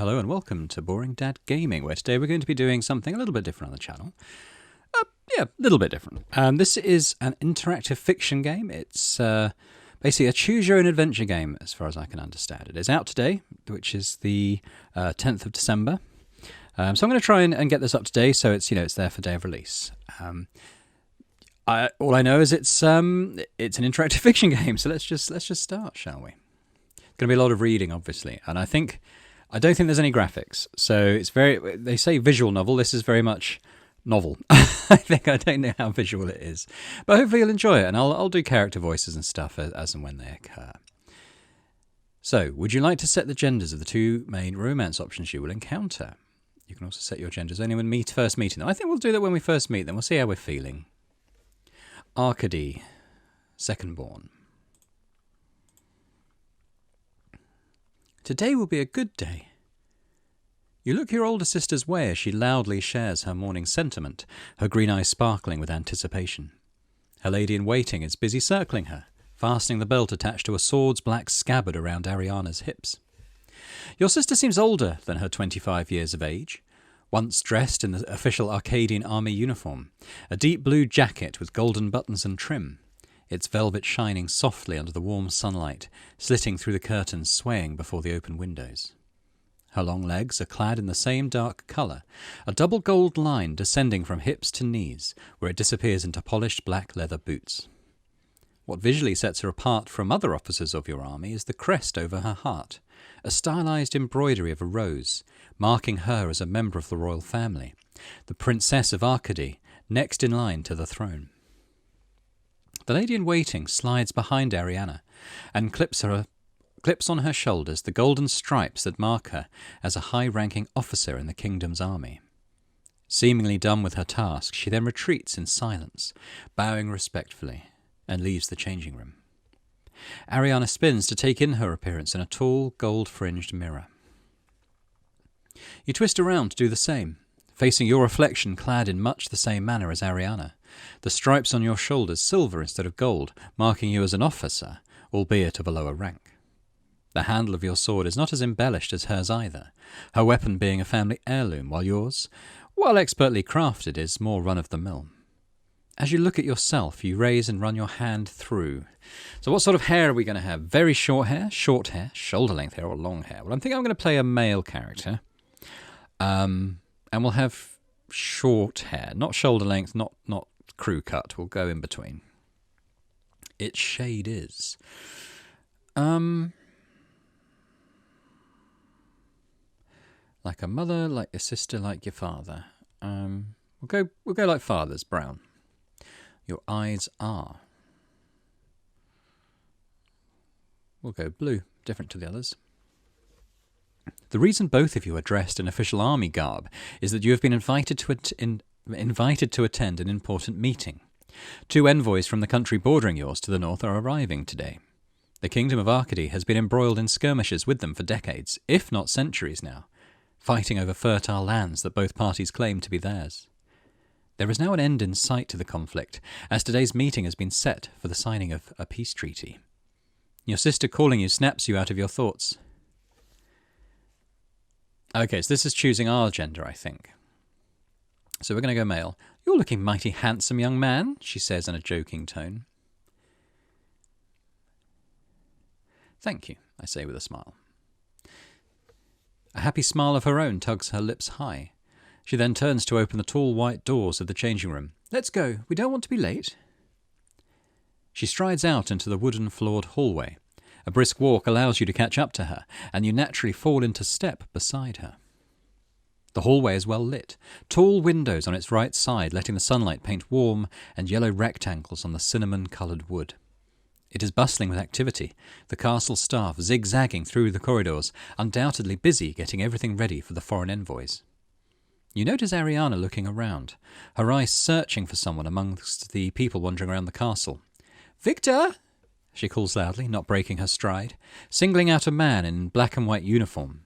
Hello and welcome to Boring Dad Gaming, where today we're going to be doing something a little bit different on the channel. A little bit different. This is an interactive fiction game. It's basically a choose-your-own-adventure game, as far as I can understand. It is out today, which is the 10th of December. So I'm going to try and get this up today, so it's there for day of release. All I know is it's an interactive fiction game, so let's just start, shall we? It's going to be a lot of reading, obviously, and I don't think there's any graphics, so it's they say visual novel. This is very much novel. I don't know how visual it is, but hopefully you'll enjoy it, and I'll do character voices and stuff as and when they occur. So, would you like to set the genders of the two main romance options you will encounter? You can also set your genders only when first meeting them. I think we'll do that when we first meet them. We'll see how we're feeling. Arcadie, second-born. Today will be a good day. You look your older sister's way as she loudly shares her morning sentiment, her green eyes sparkling with anticipation. Her lady-in-waiting is busy circling her, fastening the belt attached to a sword's black scabbard around Ariana's hips. Your sister seems older than her 25 years of age, once dressed in the official Arcadian army uniform, a deep blue jacket with golden buttons and trim, its velvet shining softly under the warm sunlight, slitting through the curtains swaying before the open windows. Her long legs are clad in the same dark colour, a double gold line descending from hips to knees, where it disappears into polished black leather boots. What visually sets her apart from other officers of your army is the crest over her heart, a stylised embroidery of a rose, marking her as a member of the royal family, the Princess of Arcadie, next in line to the throne. The lady-in-waiting slides behind Ariana and clips on her shoulders the golden stripes that mark her as a high-ranking officer in the kingdom's army. Seemingly done with her task, she then retreats in silence, bowing respectfully, and leaves the changing room. Ariana spins to take in her appearance in a tall, gold-fringed mirror. You twist around to do the same, facing your reflection clad in much the same manner as Ariana, the stripes on your shoulders silver instead of gold, marking you as an officer, albeit of a lower rank. The handle of your sword is not as embellished as hers either, her weapon being a family heirloom, while yours, while expertly crafted, is more run-of-the-mill. As you look at yourself, you raise and run your hand through. So what sort of hair are we going to have? Very short hair, shoulder-length hair, or long hair? Well, I think I'm going to play a male character. And we'll have short hair, not shoulder-length, not crew cut. We'll go in between. Its shade is... like a mother, like your sister, like your father. We'll go like father's, brown. Your eyes are. We'll go blue, different to the others. The reason both of you are dressed in official army garb is that you have been invited to attend an important meeting. 2 envoys from the country bordering yours to the north are arriving today. The kingdom of Arcadie has been embroiled in skirmishes with them for decades, if not centuries now, fighting over fertile lands that both parties claim to be theirs. There is now an end in sight to the conflict, as today's meeting has been set for the signing of a peace treaty. Your sister calling you snaps you out of your thoughts. Okay, so this is choosing our gender, I think. So we're going to go male. You're looking mighty handsome, young man, she says in a joking tone. Thank you, I say with a smile. A happy smile of her own tugs her lips high. She then turns to open the tall white doors of the changing room. Let's go, we don't want to be late. She strides out into the wooden-floored hallway. A brisk walk allows you to catch up to her, and you naturally fall into step beside her. The hallway is well lit, tall windows on its right side letting the sunlight paint warm and yellow rectangles on the cinnamon-coloured wood. It is bustling with activity, the castle staff zigzagging through the corridors, undoubtedly busy getting everything ready for the foreign envoys. You notice Ariana looking around, her eyes searching for someone amongst the people wandering around the castle. "Victor!" she calls loudly, not breaking her stride, singling out a man in black and white uniform.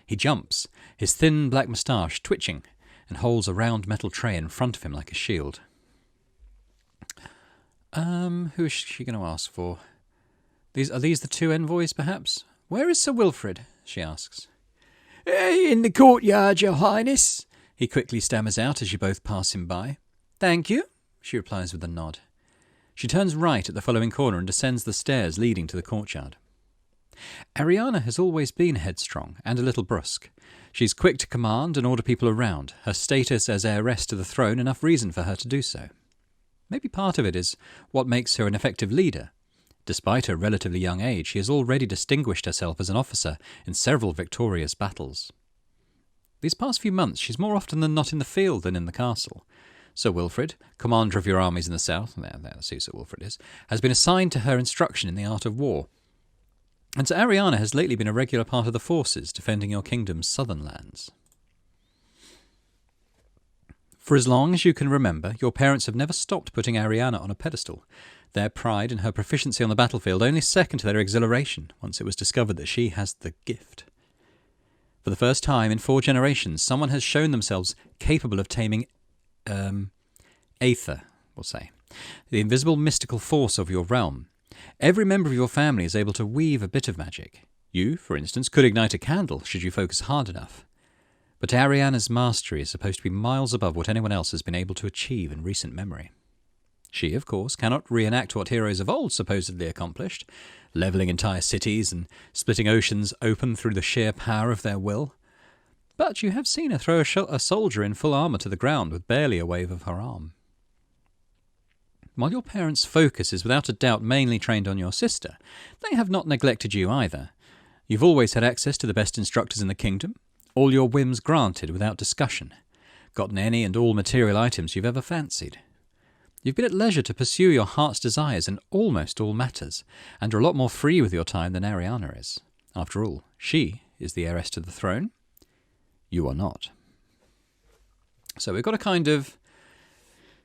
He jumps, his thin black moustache twitching, and holds a round metal tray in front of him like a shield. Who is she going to ask for? Are these the 2 envoys, perhaps? Where is Sir Wilfrid? She asks. In the courtyard, your highness, he quickly stammers out as you both pass him by. Thank you, she replies with a nod. She turns right at the following corner and descends the stairs leading to the courtyard. Ariana has always been headstrong and a little brusque. She's quick to command and order people around, her status as heiress to the throne enough reason for her to do so. Maybe part of it is what makes her an effective leader. Despite her relatively young age, she has already distinguished herself as an officer in several victorious battles. These past few months, she's more often than not in the field than in the castle. Sir Wilfrid, commander of your armies in the south, that's who Sir Wilfrid is, has been assigned to her instruction in the art of war. And Sir Ariana has lately been a regular part of the forces defending your kingdom's southern lands. For as long as you can remember, your parents have never stopped putting Ariana on a pedestal. Their pride in her proficiency on the battlefield only second to their exhilaration once it was discovered that she has the gift. For the first time in 4 generations, someone has shown themselves capable of taming Aether, we'll say, the invisible mystical force of your realm. Every member of your family is able to weave a bit of magic. You, for instance, could ignite a candle should you focus hard enough. But Ariana's mastery is supposed to be miles above what anyone else has been able to achieve in recent memory. She, of course, cannot reenact what heroes of old supposedly accomplished, levelling entire cities and splitting oceans open through the sheer power of their will. But you have seen her throw a soldier in full armour to the ground with barely a wave of her arm. While your parents' focus is without a doubt mainly trained on your sister, they have not neglected you either. You've always had access to the best instructors in the kingdom, all your whims granted without discussion, gotten any and all material items you've ever fancied. You've been at leisure to pursue your heart's desires in almost all matters, and are a lot more free with your time than Ariana is. After all, she is the heiress to the throne. You are not. So we've got to kind of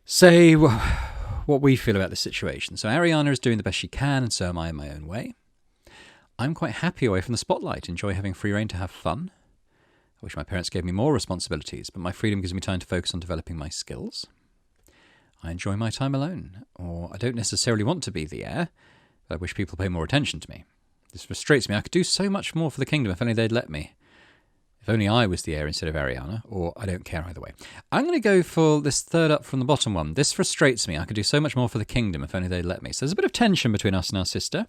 say what we feel about this situation. So Ariana is doing the best she can, and so am I in my own way. I'm quite happy away from the spotlight, enjoy having free rein to have fun. I wish my parents gave me more responsibilities, but my freedom gives me time to focus on developing my skills. I enjoy my time alone, or I don't necessarily want to be the heir, but I wish people pay more attention to me. This frustrates me. I could do so much more for the kingdom if only they'd let me. If only I was the heir instead of Ariana, or I don't care either way. I'm going to go for this third up from the bottom one. This frustrates me. I could do so much more for the kingdom if only they'd let me. So there's a bit of tension between us and our sister,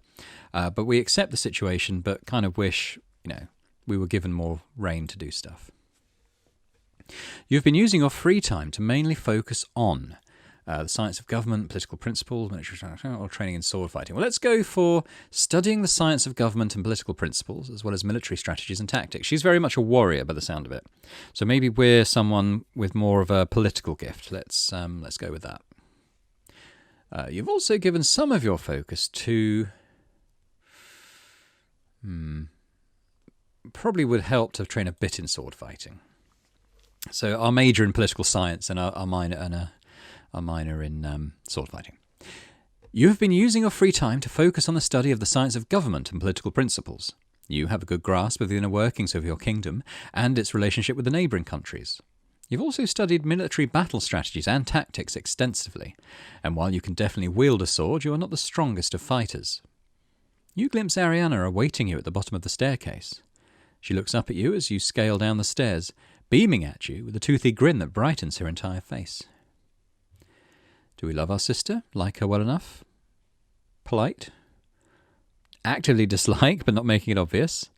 but we accept the situation, but kind of wish, we were given more rein to do stuff. You've been using your free time to mainly focus on the science of government, political principles, military or training in sword fighting. Well, let's go for studying the science of government and political principles, as well as military strategies and tactics. She's very much a warrior by the sound of it. So maybe we're someone with more of a political gift. Let's go with that. You've also given some of your focus to... Probably would help to train a bit in sword fighting. So our major in political science and our minor in sword fighting. You have been using your free time to focus on the study of the science of government and political principles. You have a good grasp of the inner workings of your kingdom and its relationship with the neighbouring countries. You've also studied military battle strategies and tactics extensively, and while you can definitely wield a sword, you are not the strongest of fighters. You glimpse Ariana awaiting you at the bottom of the staircase. She looks up at you as you scale down the stairs, beaming at you with a toothy grin that brightens her entire face. Do we love our sister? Like her well enough? Polite? Actively dislike, but not making it obvious?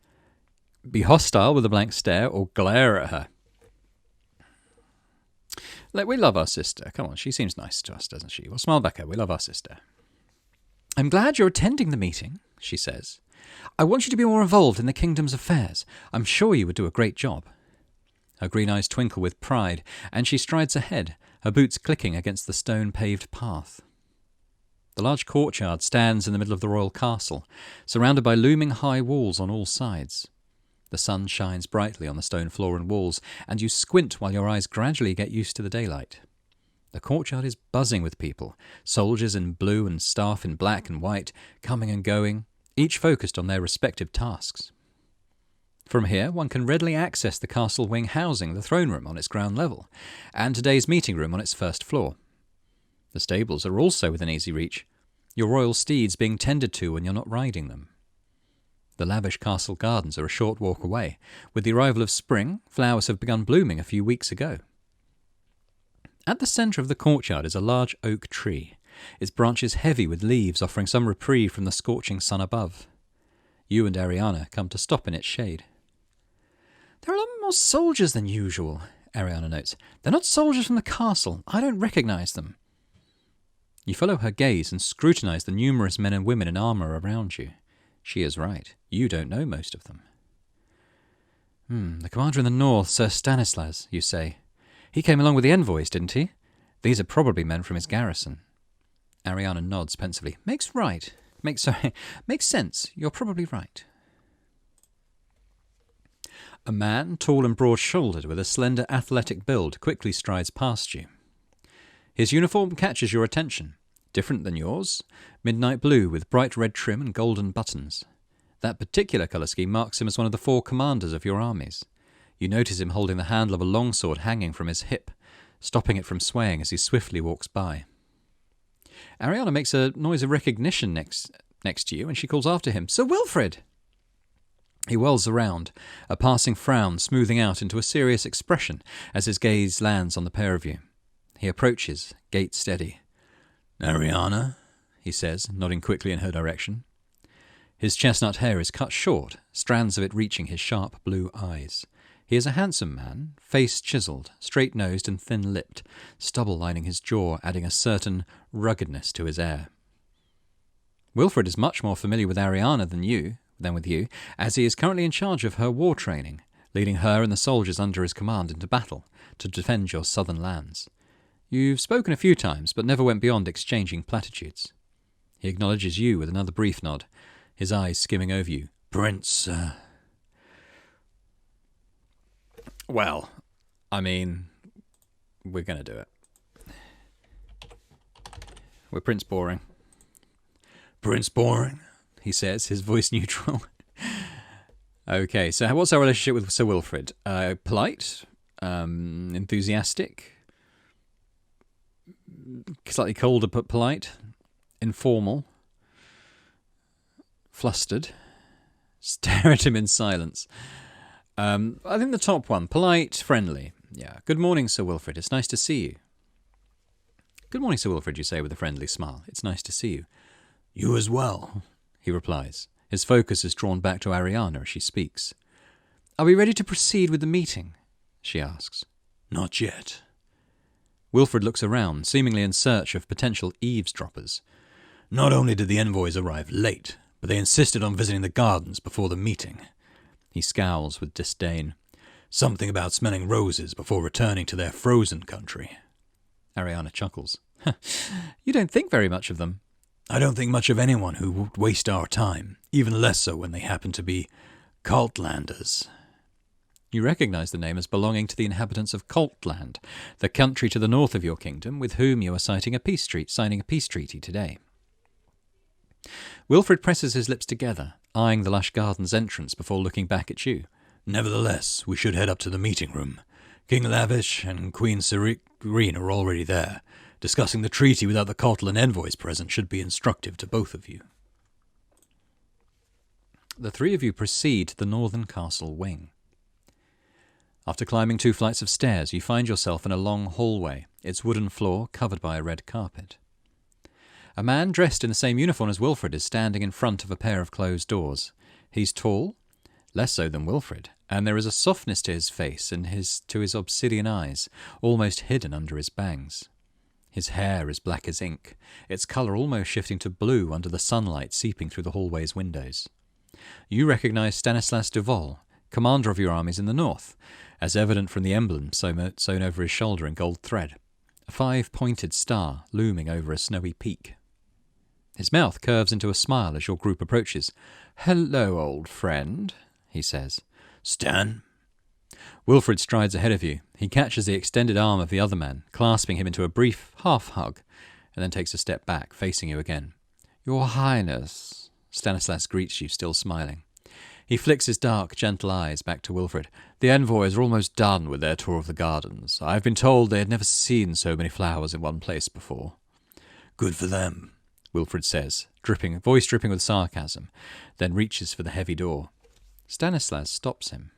Be hostile with a blank stare, or glare at her? We love our sister. Come on, she seems nice to us, doesn't she? Well, smile back at her. We love our sister. I'm glad you're attending the meeting, she says. I want you to be more involved in the kingdom's affairs. I'm sure you would do a great job. Her green eyes twinkle with pride, and she strides ahead, her boots clicking against the stone-paved path. The large courtyard stands in the middle of the royal castle, surrounded by looming high walls on all sides. The sun shines brightly on the stone floor and walls, and you squint while your eyes gradually get used to the daylight. The courtyard is buzzing with people, soldiers in blue and staff in black and white, coming and going, each focused on their respective tasks. From here, one can readily access the castle wing housing the throne room on its ground level, and today's meeting room on its first floor. The stables are also within easy reach, your royal steeds being tended to when you're not riding them. The lavish castle gardens are a short walk away. With the arrival of spring, flowers have begun blooming a few weeks ago. At the centre of the courtyard is a large oak tree, its branches heavy with leaves offering some reprieve from the scorching sun above. You and Ariana come to stop in its shade. "There are a lot more soldiers than usual," Ariana notes. "They're not soldiers from the castle. I don't recognise them." You follow her gaze and scrutinise the numerous men and women in armour around you. She is right. You don't know most of them. The commander in the north, Sir Stanislas, you say. He came along with the envoys, didn't he? These are probably men from his garrison. Ariana nods pensively. Makes sense. You're probably right. A man, tall and broad-shouldered, with a slender athletic build, quickly strides past you. His uniform catches your attention. Different than yours, midnight blue with bright red trim and golden buttons. That particular colour scheme marks him as one of the 4 commanders of your armies. You notice him holding the handle of a longsword hanging from his hip, stopping it from swaying as he swiftly walks by. Ariana makes a noise of recognition next to you, and she calls after him, "Sir Wilfrid!" He whirls around, a passing frown smoothing out into a serious expression as his gaze lands on the pair of you. He approaches, gait steady. "Ariana," he says, nodding quickly in her direction. His chestnut hair is cut short, strands of it reaching his sharp blue eyes. He is a handsome man, face chiselled, straight-nosed and thin-lipped, stubble lining his jaw, adding a certain ruggedness to his air. Wilfrid is much more familiar with Ariana than with you, as he is currently in charge of her war training, leading her and the soldiers under his command into battle to defend your southern lands. You've spoken a few times, but never went beyond exchanging platitudes. He acknowledges you with another brief nod, his eyes skimming over you. "Prince, Well, I mean, we're going to do it. We're Prince Boring." "Prince Boring," he says, his voice neutral. Okay, so what's our relationship with Sir Wilfrid? Polite? Enthusiastic? Slightly colder but polite? Informal? Flustered? Stare at him in silence. I think the top one. Polite, friendly. Yeah. "Good morning, Sir Wilfrid. It's nice to see you." "Good morning, Sir Wilfrid," you say with a friendly smile. "It's nice to see you." "You as well," he replies. His focus is drawn back to Ariana as she speaks. "Are we ready to proceed with the meeting?" she asks. "Not yet." Wilfrid looks around, seemingly in search of potential eavesdroppers. "Not only did the envoys arrive late, but they insisted on visiting the gardens before the meeting." He scowls with disdain. "Something about smelling roses before returning to their frozen country." Ariana chuckles. "You don't think very much of them." "I don't think much of anyone who would waste our time, even less so when they happen to be Cultlanders." You recognise the name as belonging to the inhabitants of Cultland, the country to the north of your kingdom, with whom you are signing a peace treaty today. Wilfrid presses his lips together, eyeing the lush garden's entrance before looking back at you. "Nevertheless, we should head up to the meeting room. King Lavish and Queen Serene are already there. Discussing the treaty without the Cultland envoys present should be instructive to both of you." The 3 of you proceed to the northern castle wing. After climbing 2 flights of stairs, you find yourself in a long hallway, its wooden floor covered by a red carpet. A man dressed in the same uniform as Wilfrid is standing in front of a pair of closed doors. He's tall, less so than Wilfrid, and there is a softness to his face and to his obsidian eyes, almost hidden under his bangs. His hair is black as ink, its colour almost shifting to blue under the sunlight seeping through the hallway's windows. You recognise Stanislas Duval, commander of your armies in the north, as evident from the emblem sewn over his shoulder in gold thread, a 5-pointed star looming over a snowy peak. His mouth curves into a smile as your group approaches. "Hello, old friend," he says. "Stan?" Wilfrid strides ahead of you. He catches the extended arm of the other man, clasping him into a brief half-hug, and then takes a step back, facing you again. "Your Highness," Stanislas greets you, still smiling. He flicks his dark, gentle eyes back to Wilfrid. "The envoys are almost done with their tour of the gardens. I've been told they had never seen so many flowers in one place before." "Good for them," Wilfrid says, voice dripping with sarcasm, then reaches for the heavy door. Stanislas stops him.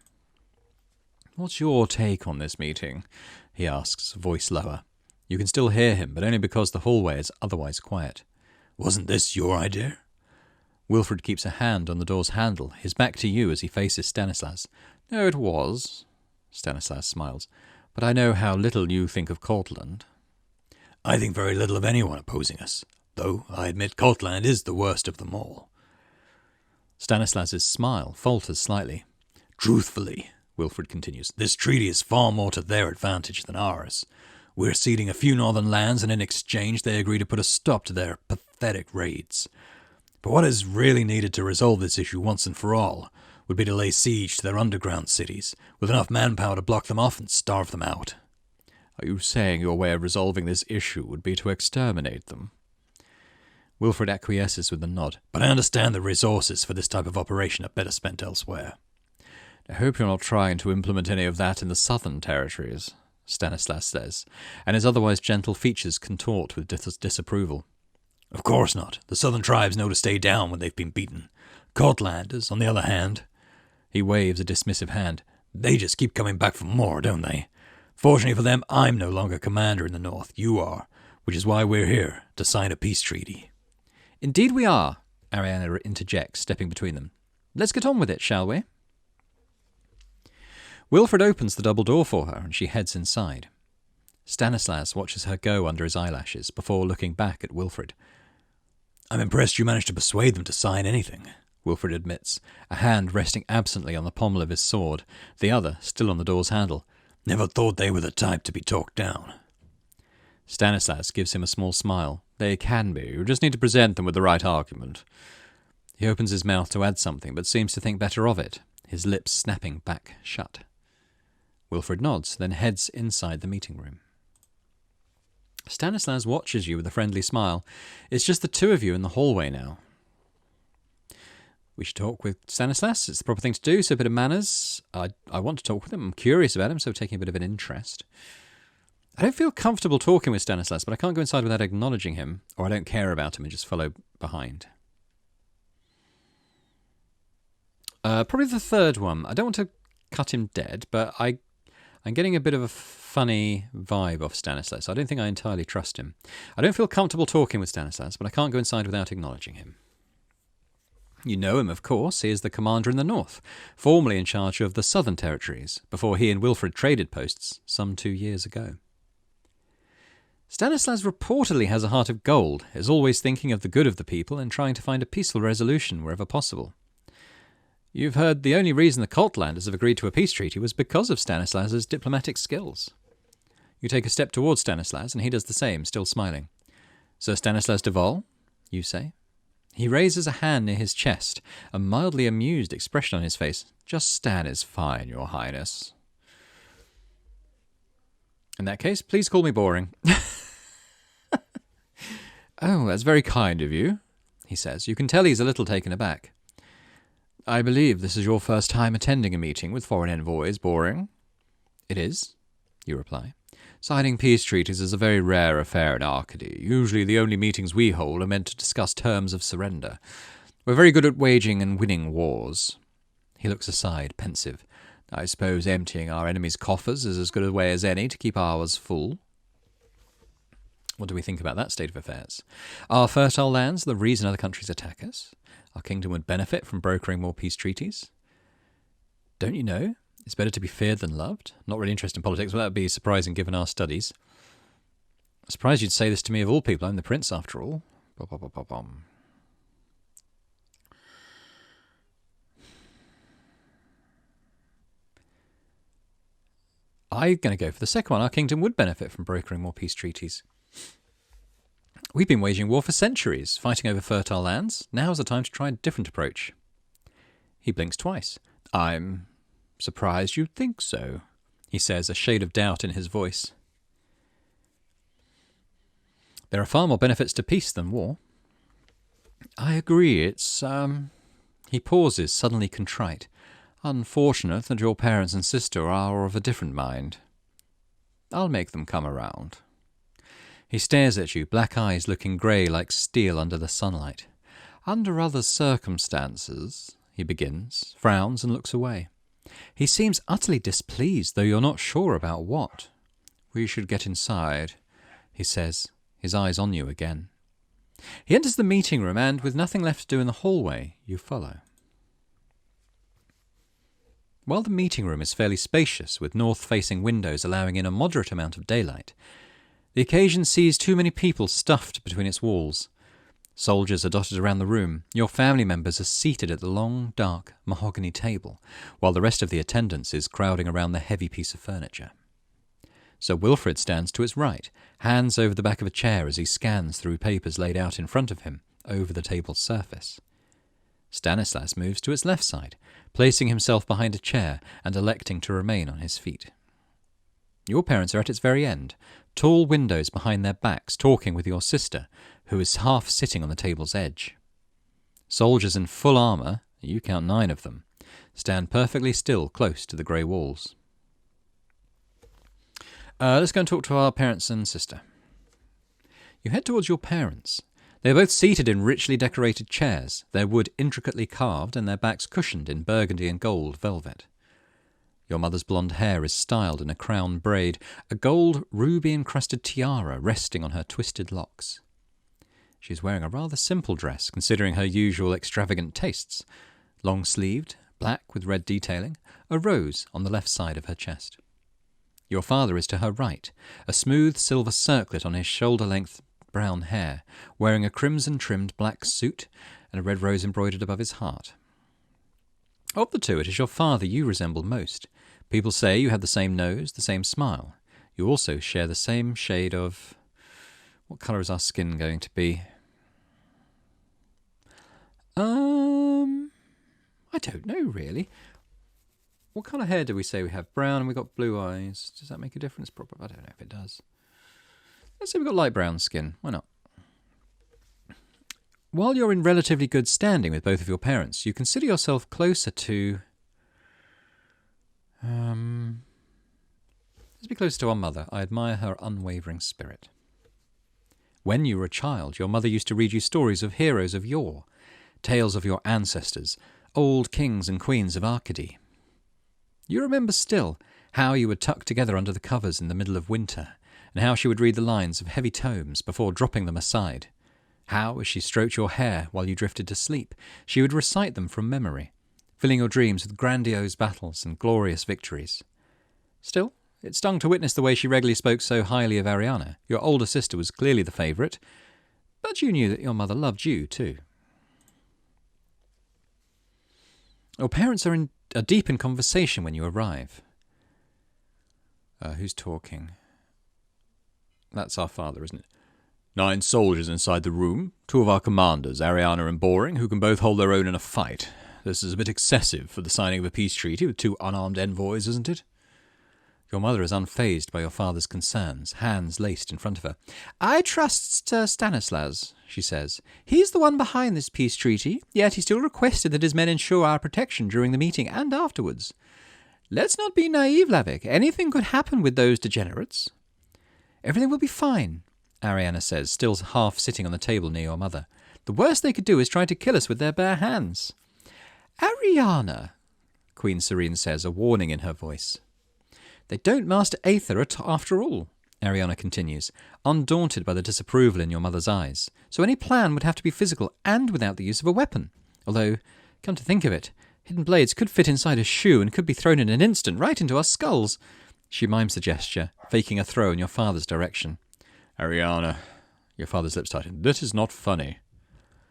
"What's your take on this meeting?" he asks, voice lower. You can still hear him, but only because the hallway is otherwise quiet. "Wasn't this your idea?" Wilfred keeps a hand on the door's handle, his back to you as he faces Stanislas. "No, it was," Stanislas smiles, "but I know how little you think of Cortland." "I think very little of anyone opposing us, though I admit Cortland is the worst of them all." Stanislas's smile falters slightly. "Truthfully," Wilfred continues, "this treaty is far more to their advantage than ours. We're ceding a few northern lands, and in exchange they agree to put a stop to their pathetic raids. But what is really needed to resolve this issue once and for all would be to lay siege to their underground cities, with enough manpower to block them off and starve them out." "Are you saying your way of resolving this issue would be to exterminate them?" Wilfred acquiesces with a nod. "But I understand the resources for this type of operation are better spent elsewhere." "I hope you're not trying to implement any of that in the southern territories," Stanislas says, and his otherwise gentle features contort with disapproval. "Of course not. The southern tribes know to stay down when they've been beaten. Cortlanders, on the other hand," he waves a dismissive hand, "they just keep coming back for more, don't they? Fortunately for them, I'm no longer commander in the north. You are, which is why we're here, to sign a peace treaty." "Indeed we are," Ariana interjects, stepping between them. "Let's get on with it, shall we?" Wilfred opens the double door for her, and she heads inside. Stanislas watches her go under his eyelashes, before looking back at Wilfred. "I'm impressed you managed to persuade them to sign anything," Wilfred admits, a hand resting absently on the pommel of his sword, the other still on the door's handle. "Never thought they were the type to be talked down." Stanislas gives him a small smile. "They can be. You just need to present them with the right argument." He opens his mouth to add something, but seems to think better of it, his lips snapping back shut. Wilfred nods, then heads inside the meeting room. Stanislas watches you with a friendly smile. It's just the two of you in the hallway now. We should talk with Stanislas. It's the proper thing to do, so a bit of manners. I want to talk with him. I'm curious about him, so taking a bit of an interest. I don't feel comfortable talking with Stanislas, but I can't go inside without acknowledging him, or I don't care about him and just follow behind. Probably the third one. I don't want to cut him dead, but I'm getting a bit of a funny vibe off Stanislas. I don't think I entirely trust him. I don't feel comfortable talking with Stanislas, but I can't go inside without acknowledging him. You know him, of course. He is the commander in the north, formerly in charge of the southern territories, before he and Wilfred traded posts some 2 years ago. Stanislas reportedly has a heart of gold, is always thinking of the good of the people and trying to find a peaceful resolution wherever possible. You've heard the only reason the Cortlanders have agreed to a peace treaty was because of Stanislas's diplomatic skills. You take a step towards Stanislas, and he does the same, still smiling. "Sir Stanislas de Vol," you say. He raises a hand near his chest, a mildly amused expression on his face. "Just Stan is fine, your highness." "In that case, please call me boring." "Oh, that's very kind of you," he says. You can tell he's a little taken aback. "I believe this is your first time attending a meeting with foreign envoys, Boring?" "It is," you reply. "Signing peace treaties is a very rare affair in Arcadie. Usually the only meetings we hold are meant to discuss terms of surrender. We're very good at waging and winning wars." He looks aside, pensive. "I suppose emptying our enemies' coffers is as good a way as any to keep ours full." What do we think about that state of affairs? Are fertile lands the reason other countries attack us? Our kingdom would benefit from brokering more peace treaties? Don't you know? It's better to be feared than loved. Not really interested in politics, but that would be surprising given our studies. I'm surprised you'd say this to me of all people. I'm the prince, after all. I'm going to go for the second one. Our kingdom would benefit from brokering more peace treaties. We've been waging war for centuries, fighting over fertile lands. Now's the time to try a different approach. He blinks twice. "I'm surprised you'd think so," he says, a shade of doubt in his voice. "There are far more benefits to peace than war." "I agree. It's, He pauses, suddenly contrite. "Unfortunate that your parents and sister are of a different mind. I'll make them come around." He stares at you, black eyes looking grey like steel under the sunlight. Under other circumstances, he begins, frowns and looks away. He seems utterly displeased, though you're not sure about what. We should get inside, he says, his eyes on you again. He enters the meeting room and, with nothing left to do in the hallway, you follow. While the meeting room is fairly spacious, with north-facing windows allowing in a moderate amount of daylight, the occasion sees too many people stuffed between its walls. Soldiers are dotted around the room. Your family members are seated at the long, dark, mahogany table, while the rest of the attendance is crowding around the heavy piece of furniture. Sir Wilfrid stands to its right, hands over the back of a chair as he scans through papers laid out in front of him, over the table's surface. Stanislas moves to its left side, placing himself behind a chair and electing to remain on his feet. Your parents are at its very end, tall windows behind their backs, talking with your sister, who is half sitting on the table's edge. Soldiers in full armour, you count 9 of them, stand perfectly still close to the grey walls. Let's go and talk to our parents and sister. You head towards your parents. They are both seated in richly decorated chairs, their wood intricately carved and their backs cushioned in burgundy and gold velvet. Your mother's blonde hair is styled in a crown braid, a gold ruby-encrusted tiara resting on her twisted locks. She is wearing a rather simple dress, considering her usual extravagant tastes. Long-sleeved, black with red detailing, a rose on the left side of her chest. Your father is to her right, a smooth silver circlet on his shoulder-length brown hair, wearing a crimson-trimmed black suit and a red rose embroidered above his heart. Of the two, it is your father you resemble most. People say you have the same nose, the same smile. You also share the same shade of... What colour is our skin going to be? I don't know, really. What colour hair do we say we have? Brown and we've got blue eyes. Does that make a difference? Probably. I don't know if it does. Let's say we've got light brown skin. Why not? While you're in relatively good standing with both of your parents, you consider yourself closer to... let's be closer to our mother. I admire her unwavering spirit. When you were a child, your mother used to read you stories of heroes of yore, tales of your ancestors, old kings and queens of Arcadie. You remember still how you would tuck together under the covers in the middle of winter, and how she would read the lines of heavy tomes before dropping them aside. How, as she stroked your hair while you drifted to sleep, she would recite them from memory, filling your dreams with grandiose battles and glorious victories. Still, it stung to witness the way she regularly spoke so highly of Ariana. Your older sister was clearly the favourite, but you knew that your mother loved you too. Your parents are deep in conversation when you arrive. Who's talking? That's our father, isn't it? 9 soldiers inside the room, 2 of our commanders, Ariana and Boring, who can both hold their own in a fight. This is a bit excessive for the signing of a peace treaty with 2 unarmed envoys, isn't it? Your mother is unfazed by your father's concerns, hands laced in front of her. I trust Sir Stanislas, she says. He's the one behind this peace treaty, yet he still requested that his men ensure our protection during the meeting and afterwards. Let's not be naive, Lavik. Anything could happen with those degenerates. Everything will be fine, Ariana says, still half sitting on the table near your mother. The worst they could do is try to kill us with their bare hands. Ariana, Queen Serene says, a warning in her voice. They don't master Aether after all, Ariana continues, undaunted by the disapproval in your mother's eyes. So any plan would have to be physical and without the use of a weapon. Although, come to think of it, hidden blades could fit inside a shoe and could be thrown in an instant right into our skulls. She mimes the gesture, faking a throw in your father's direction. Ariana, your father's lips tighten. That is not funny.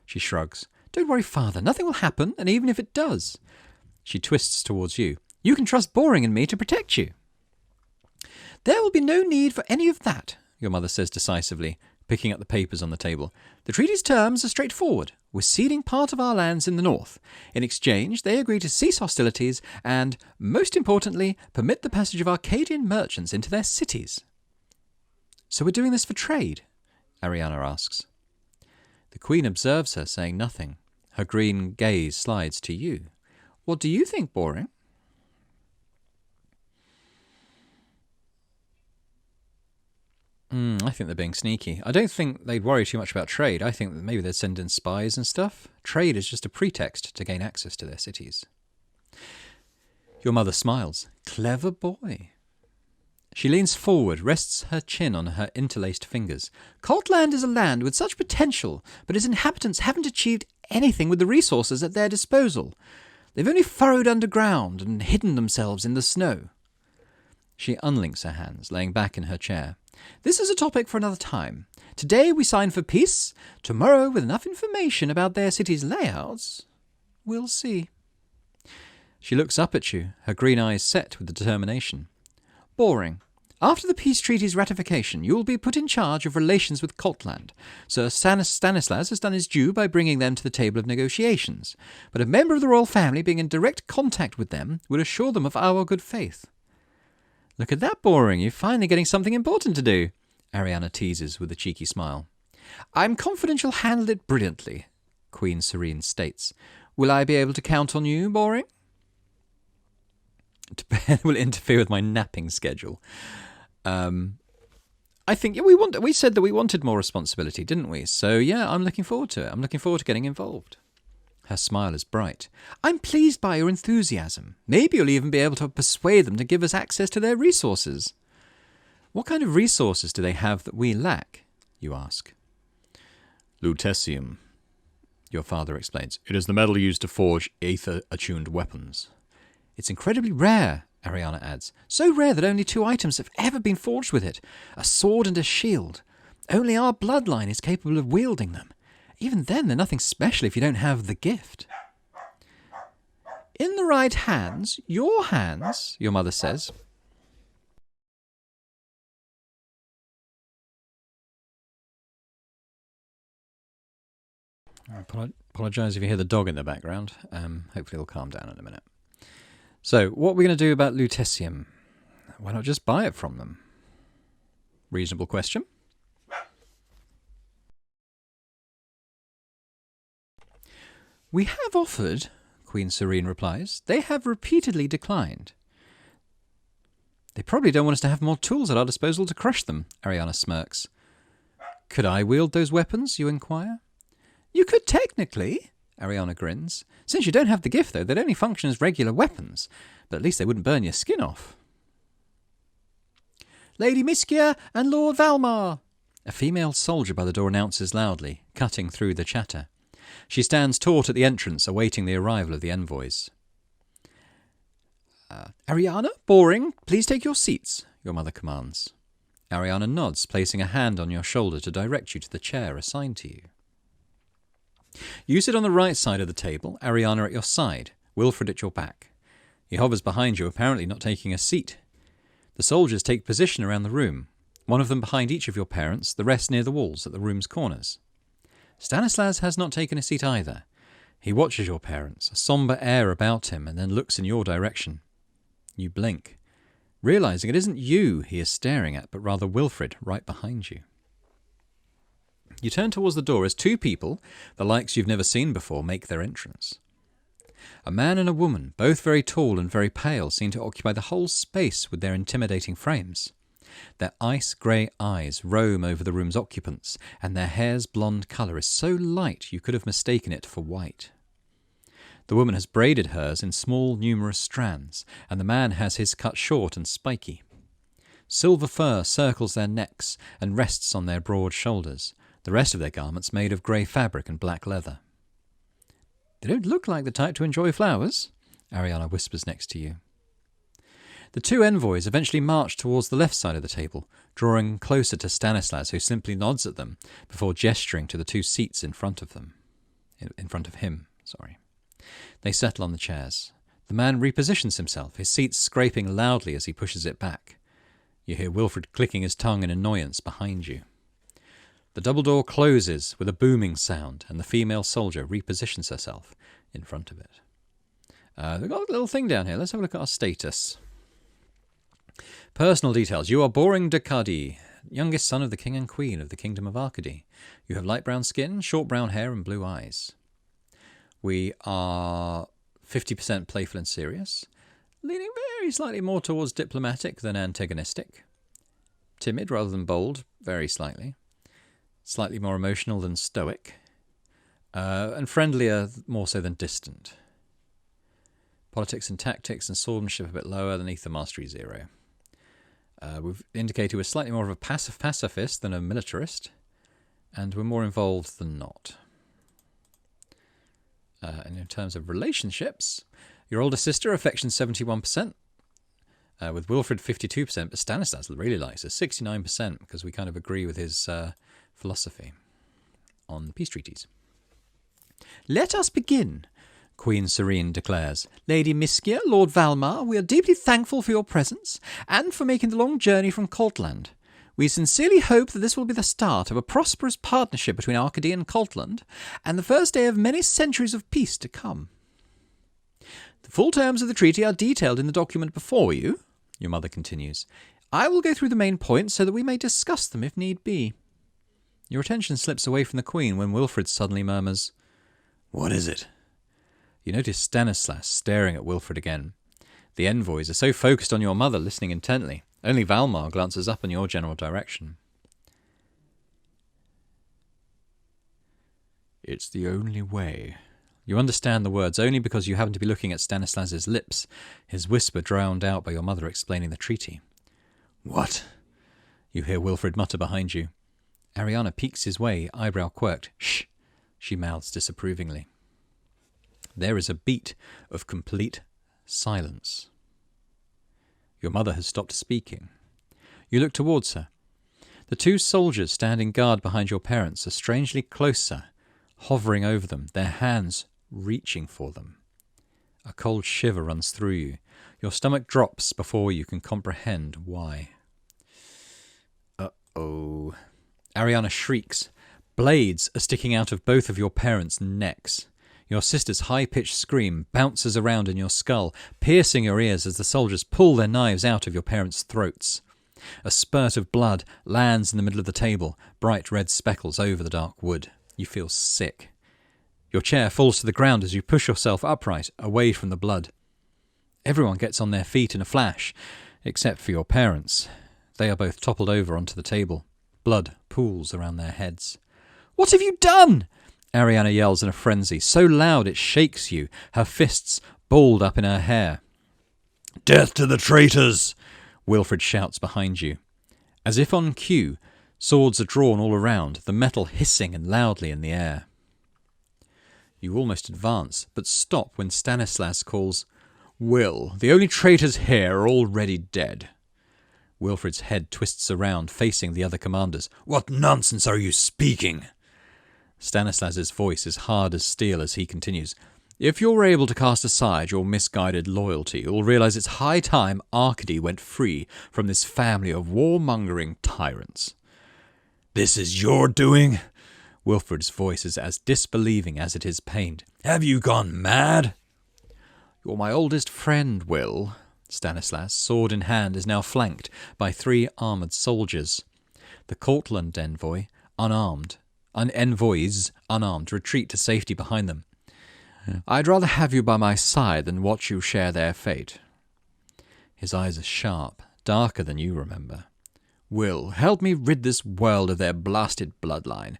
She shrugs. Don't worry, father. Nothing will happen, and even if it does. She twists towards you. You can trust Boring and me to protect you. There will be no need for any of that, your mother says decisively, picking up the papers on the table. The treaty's terms are straightforward. We're ceding part of our lands in the north. In exchange, they agree to cease hostilities and, most importantly, permit the passage of Arcadian merchants into their cities. So we're doing this for trade? Ariana asks. The Queen observes her, saying nothing. Her green gaze slides to you. What do you think, Boring? I think they're being sneaky. I don't think they'd worry too much about trade. I think that maybe they'd send in spies and stuff. Trade is just a pretext to gain access to their cities. Your mother smiles. Clever boy. She leans forward, rests her chin on her interlaced fingers. Coltland is a land with such potential, but its inhabitants haven't achieved anything with the resources at their disposal. They've only furrowed underground and hidden themselves in the snow. She unlinks her hands, laying back in her chair. This is a topic for another time. Today we sign for peace. Tomorrow, with enough information about their city's layouts, we'll see. She looks up at you, her green eyes set with determination. Boring. After the peace treaty's ratification, you will be put in charge of relations with Coltland. Sir Stanislas has done his due by bringing them to the table of negotiations, but a member of the royal family being in direct contact with them will assure them of our good faith. Look at that, Boring. You're finally getting something important to do, Ariana teases with a cheeky smile. I'm confident you'll handle it brilliantly, Queen Serene states. Will I be able to count on you, Boring? Will interfere with my napping schedule. I think we said that we wanted more responsibility, didn't we? So yeah, I'm looking forward to it. I'm looking forward to getting involved. Her smile is bright. I'm pleased by your enthusiasm. Maybe you'll even be able to persuade them to give us access to their resources. What kind of resources do they have that we lack? You ask. Lutetium, your father explains. It is the metal used to forge aether-attuned weapons. It's incredibly rare, Ariana adds. So rare that only 2 items have ever been forged with it. A sword and a shield. Only our bloodline is capable of wielding them. Even then, they're nothing special if you don't have the gift. In the right hands, your mother says. I apologise if you hear the dog in the background. Hopefully it'll calm down in a minute. So, what are we going to do about lutetium? Why not just buy it from them? Reasonable question. We have offered, Queen Serene replies. They have repeatedly declined. They probably don't want us to have more tools at our disposal to crush them, Ariana smirks. Could I wield those weapons, you inquire? You could technically, Ariana grins. Since you don't have the gift, though, they'd only function as regular weapons, but at least they wouldn't burn your skin off. Lady Miskia and Lord Valmar! A female soldier by the door announces loudly, cutting through the chatter. She stands taut at the entrance, awaiting the arrival of the envoys. Ariana, Boring, please take your seats, your mother commands. Ariana nods, placing a hand on your shoulder to direct you to the chair assigned to you. You sit on the right side of the table, Ariana at your side, Wilfred at your back. He hovers behind you, apparently not taking a seat. The soldiers take position around the room, one of them behind each of your parents, the rest near the walls at the room's corners. Stanislas has not taken a seat either. He watches your parents, a sombre air about him, and then looks in your direction. You blink, realizing it isn't you he is staring at, but rather Wilfred right behind you. You turn towards the door as 2 people, the likes you've never seen before, make their entrance. A man and a woman, both very tall and very pale, seem to occupy the whole space with their intimidating frames. Their ice-grey eyes roam over the room's occupants, and their hair's blonde colour is so light you could have mistaken it for white. The woman has braided hers in small, numerous strands, and the man has his cut short and spiky. Silver fur circles their necks and rests on their broad shoulders, the rest of their garments made of grey fabric and black leather. They don't look like the type to enjoy flowers, Ariana whispers next to you. The 2 envoys eventually march towards the left side of the table, drawing closer to Stanislas, who simply nods at them before gesturing to the 2 seats in front of him. They settle on the chairs. The man repositions himself, his seat scraping loudly as he pushes it back. You hear Wilfred clicking his tongue in annoyance behind you. The double door closes with a booming sound, and the female soldier repositions herself in front of it. We've got a little thing down here. Let's have a look at our status. Personal details. You are Boring d'Arcadie, youngest son of the king and queen of the kingdom of Arcadie. You have light brown skin, short brown hair, and blue eyes. We are 50% playful and serious, leaning very slightly more towards diplomatic than antagonistic. Timid rather than bold, very slightly. Slightly more emotional than stoic. And friendlier more so than distant. Politics and tactics and swordsmanship a bit lower than Ether Mastery 0. We've indicated we're slightly more of a passive pacifist than a militarist, and we're more involved than not. And in terms of relationships, your older sister, affection 71%, with Wilfred 52%, but Stanislas really likes her, 69%, because we kind of agree with his philosophy on the peace treaties. Let us begin, Queen Serene declares. Lady Miskia, Lord Valmar, we are deeply thankful for your presence and for making the long journey from Coltland. We sincerely hope that this will be the start of a prosperous partnership between Arcadie and Coltland, and the first day of many centuries of peace to come. The full terms of the treaty are detailed in the document before you, your mother continues. I will go through the main points so that we may discuss them if need be. Your attention slips away from the Queen when Wilfred suddenly murmurs, "What is it?" You notice Stanislas staring at Wilfred again. The envoys are so focused on your mother, listening intently. Only Valmar glances up in your general direction. It's the only way. You understand the words only because you happen to be looking at Stanislas's lips, his whisper drowned out by your mother explaining the treaty. What? You hear Wilfred mutter behind you. Ariana peeks his way, eyebrow quirked. Shh, she mouths disapprovingly. There is a beat of complete silence. Your mother has stopped speaking. You look towards her. The two soldiers standing guard behind your parents are strangely closer, hovering over them, their hands reaching for them. A cold shiver runs through you. Your stomach drops before you can comprehend why. Uh-oh. Ariana shrieks. Blades are sticking out of both of your parents' necks. Your sister's high-pitched scream bounces around in your skull, piercing your ears as the soldiers pull their knives out of your parents' throats. A spurt of blood lands in the middle of the table, bright red speckles over the dark wood. You feel sick. Your chair falls to the ground as you push yourself upright, away from the blood. Everyone gets on their feet in a flash, except for your parents. They are both toppled over onto the table. Blood pools around their heads. "What have you done?" Ariana yells in a frenzy, so loud it shakes you, her fists balled up in her hair. "Death to the traitors!" Wilfred shouts behind you. As if on cue, swords are drawn all around, the metal hissing and loudly in the air. You almost advance, but stop when Stanislas calls, "Will, the only traitors here are already dead." Wilfred's head twists around, facing the other commanders. "What nonsense are you speaking?" Stanislas's voice is hard as steel as he continues. "If you're able to cast aside your misguided loyalty, you'll realize it's high time Arcadie went free from this family of warmongering tyrants." "This is your doing?" Wilfred's voice is as disbelieving as it is pained. "Have you gone mad?" "You're my oldest friend, Will." Stanislas, sword in hand, is now flanked by 3 armoured soldiers. The Cortland envoys, unarmed, retreat to safety behind them. "I'd rather have you by my side than watch you share their fate." His eyes are sharp, darker than you remember. "Will, help me rid this world of their blasted bloodline.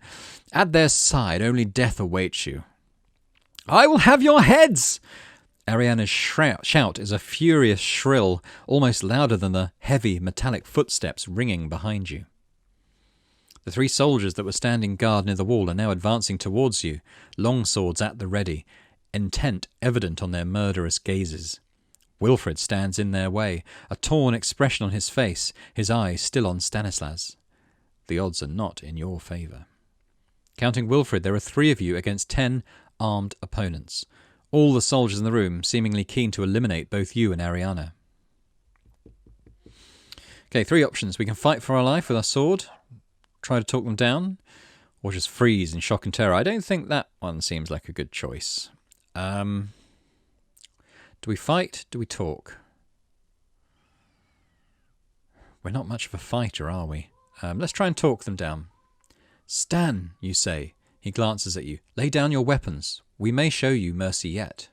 At their side, only death awaits you." "I will have your heads!" Ariana's shout is a furious shrill, almost louder than the heavy, metallic footsteps ringing behind you. The 3 soldiers that were standing guard near the wall are now advancing towards you, long swords at the ready, intent evident on their murderous gazes. Wilfred stands in their way, a torn expression on his face, his eyes still on Stanislas. The odds are not in your favour. Counting Wilfred, there are 3 of you against 10 armed opponents. All the soldiers in the room seemingly keen to eliminate both you and Ariana. Okay, 3 options. We can fight for our life with our sword, try to talk them down, or just freeze in shock and terror. I don't think that one seems like a good choice. Do we fight? Do we talk? We're not much of a fighter, are we? Let's try and talk them down. "Stan," you say. He glances at you. "Lay down your weapons. We may show you mercy yet."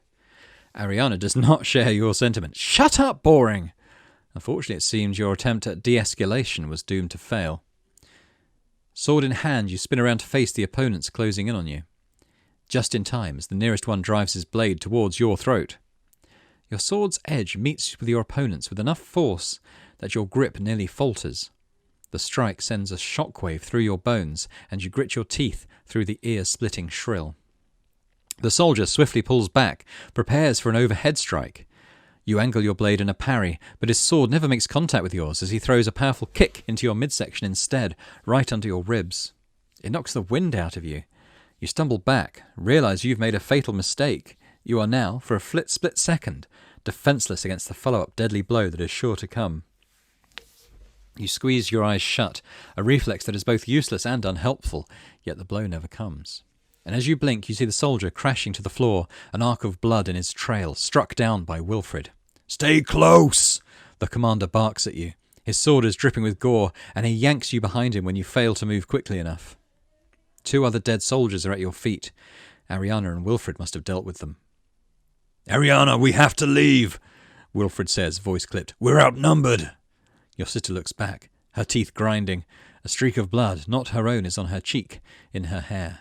Ariana does not share your sentiment. "Shut up, boring!" Unfortunately, it seems your attempt at de-escalation was doomed to fail. Sword in hand, you spin around to face the opponents closing in on you. Just in time, as the nearest one drives his blade towards your throat. Your sword's edge meets with your opponent's with enough force that your grip nearly falters. The strike sends a shockwave through your bones, and you grit your teeth through the ear-splitting shrill. The soldier swiftly pulls back, prepares for an overhead strike. You angle your blade in a parry, but his sword never makes contact with yours as he throws a powerful kick into your midsection instead, right under your ribs. It knocks the wind out of you. You stumble back, realise you've made a fatal mistake. You are now, for a split second, defenceless against the follow-up deadly blow that is sure to come. You squeeze your eyes shut, a reflex that is both useless and unhelpful, yet the blow never comes. And as you blink, you see the soldier crashing to the floor, an arc of blood in his trail, struck down by Wilfred. "Stay close!" the commander barks at you. His sword is dripping with gore, and he yanks you behind him when you fail to move quickly enough. 2 other dead soldiers are at your feet. Ariana and Wilfred must have dealt with them. "Ariana, we have to leave," Wilfred says, voice clipped. "We're outnumbered." Your sister looks back, her teeth grinding. A streak of blood, not her own, is on her cheek, in her hair.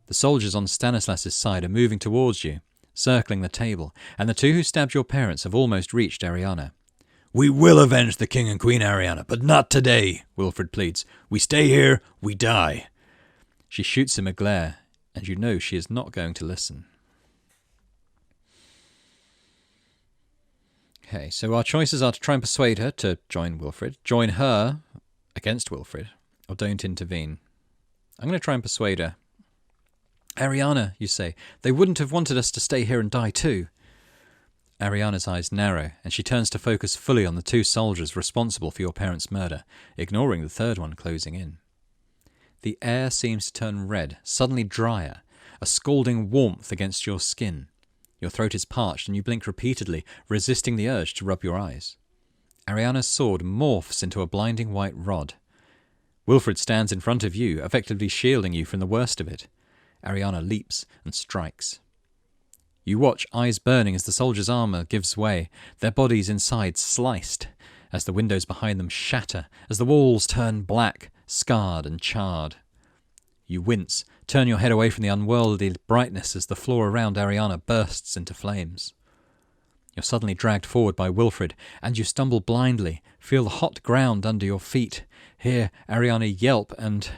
The soldiers on Stanislas's side are moving towards you, circling the table, and the 2 who stabbed your parents have almost reached Ariana. "We will avenge the King and Queen, Ariana, but not today," Wilfred pleads. "We stay here, we die." She shoots him a glare, and you know she is not going to listen. Okay, so our choices are to try and persuade her to join Wilfred, join her against Wilfred, or don't intervene. I'm going to try and persuade her. "Ariana," you say, "they wouldn't have wanted us to stay here and die too." Ariana's eyes narrow, and she turns to focus fully on the 2 soldiers responsible for your parents' murder, ignoring the 3rd one closing in. The air seems to turn red, suddenly drier, a scalding warmth against your skin. Your throat is parched, and you blink repeatedly, resisting the urge to rub your eyes. Ariana's sword morphs into a blinding white rod. Wilfred stands in front of you, effectively shielding you from the worst of it. Ariana leaps and strikes. You watch, eyes burning, as the soldiers' armour gives way, their bodies inside sliced, as the windows behind them shatter, as the walls turn black, scarred and charred. You wince, turn your head away from the unworldly brightness as the floor around Ariana bursts into flames. You're suddenly dragged forward by Wilfred, and you stumble blindly, feel the hot ground under your feet, hear Ariana yelp, and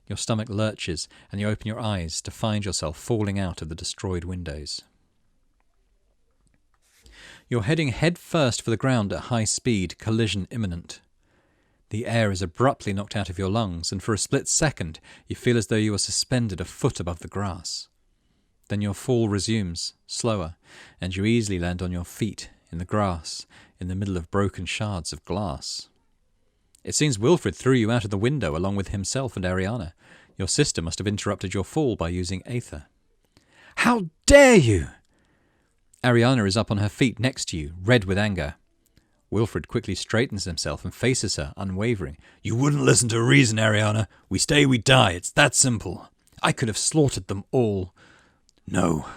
your stomach lurches, and you open your eyes to find yourself falling out of the destroyed windows. You're heading head first for the ground at high speed, collision imminent. The air is abruptly knocked out of your lungs, and for a split second you feel as though you are suspended a foot above the grass. Then your fall resumes, slower, and you easily land on your feet, in the grass, in the middle of broken shards of glass. It seems Wilfred threw you out of the window along with himself and Ariana. Your sister must have interrupted your fall by using aether. "How dare you!" Ariana is up on her feet next to you, red with anger. Wilfred quickly straightens himself and faces her, unwavering. "You wouldn't listen to reason, Ariana. We stay, we die. It's that simple. I could have slaughtered them all." "No."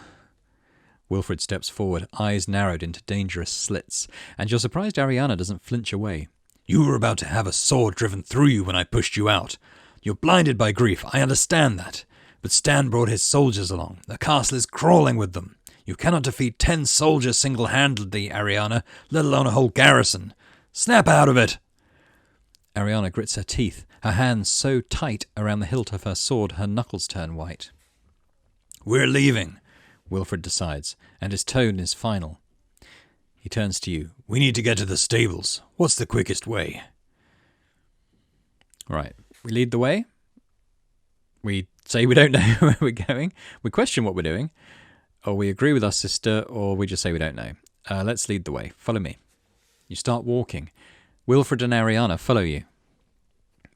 Wilfred steps forward, eyes narrowed into dangerous slits, and you're surprised Ariana doesn't flinch away. "You were about to have a sword driven through you when I pushed you out. You're blinded by grief, I understand that. But Stan brought his soldiers along. The castle is crawling with them. You cannot defeat 10 soldiers single-handedly, Ariana, let alone a whole garrison. Snap out of it!" Ariana grits her teeth, her hands so tight around the hilt of her sword her knuckles turn white. "We're leaving," Wilfred decides, and his tone is final. He turns to you. "We need to get to the stables. What's the quickest way?" Right. We lead the way. We say we don't know where we're going. We question what we're doing. Or we agree with our sister, or we just say we don't know. Let's lead the way. Follow me. You start walking. Wilfred and Ariana follow you.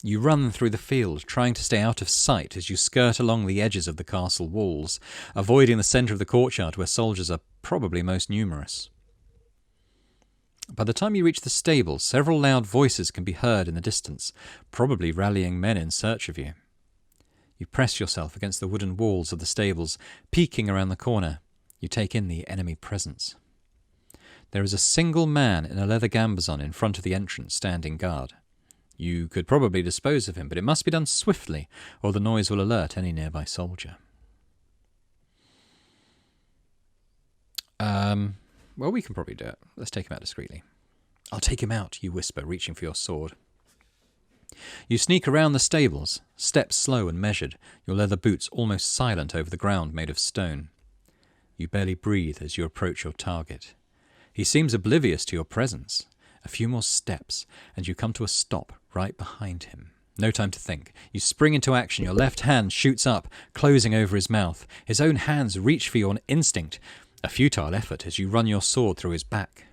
You run through the field, trying to stay out of sight as you skirt along the edges of the castle walls, avoiding the centre of the courtyard where soldiers are probably most numerous. By the time you reach the stables, several loud voices can be heard in the distance, probably rallying men in search of you. You press yourself against the wooden walls of the stables, peeking around the corner. You take in the enemy presence. There is a single man in a leather gambesson in front of the entrance standing guard. You could probably dispose of him, but it must be done swiftly, or the noise will alert any nearby soldier. Well, we can probably do it. Let's take him out discreetly. I'll take him out, you whisper, reaching for your sword. You sneak around the stables, steps slow and measured, your leather boots almost silent over the ground made of stone. You barely breathe as you approach your target. He seems oblivious to your presence. A few more steps, and you come to a stop right behind him. No time to think. You spring into action. Your left hand shoots up, closing over his mouth. His own hands reach for you on instinct. A futile effort as you run your sword through his back.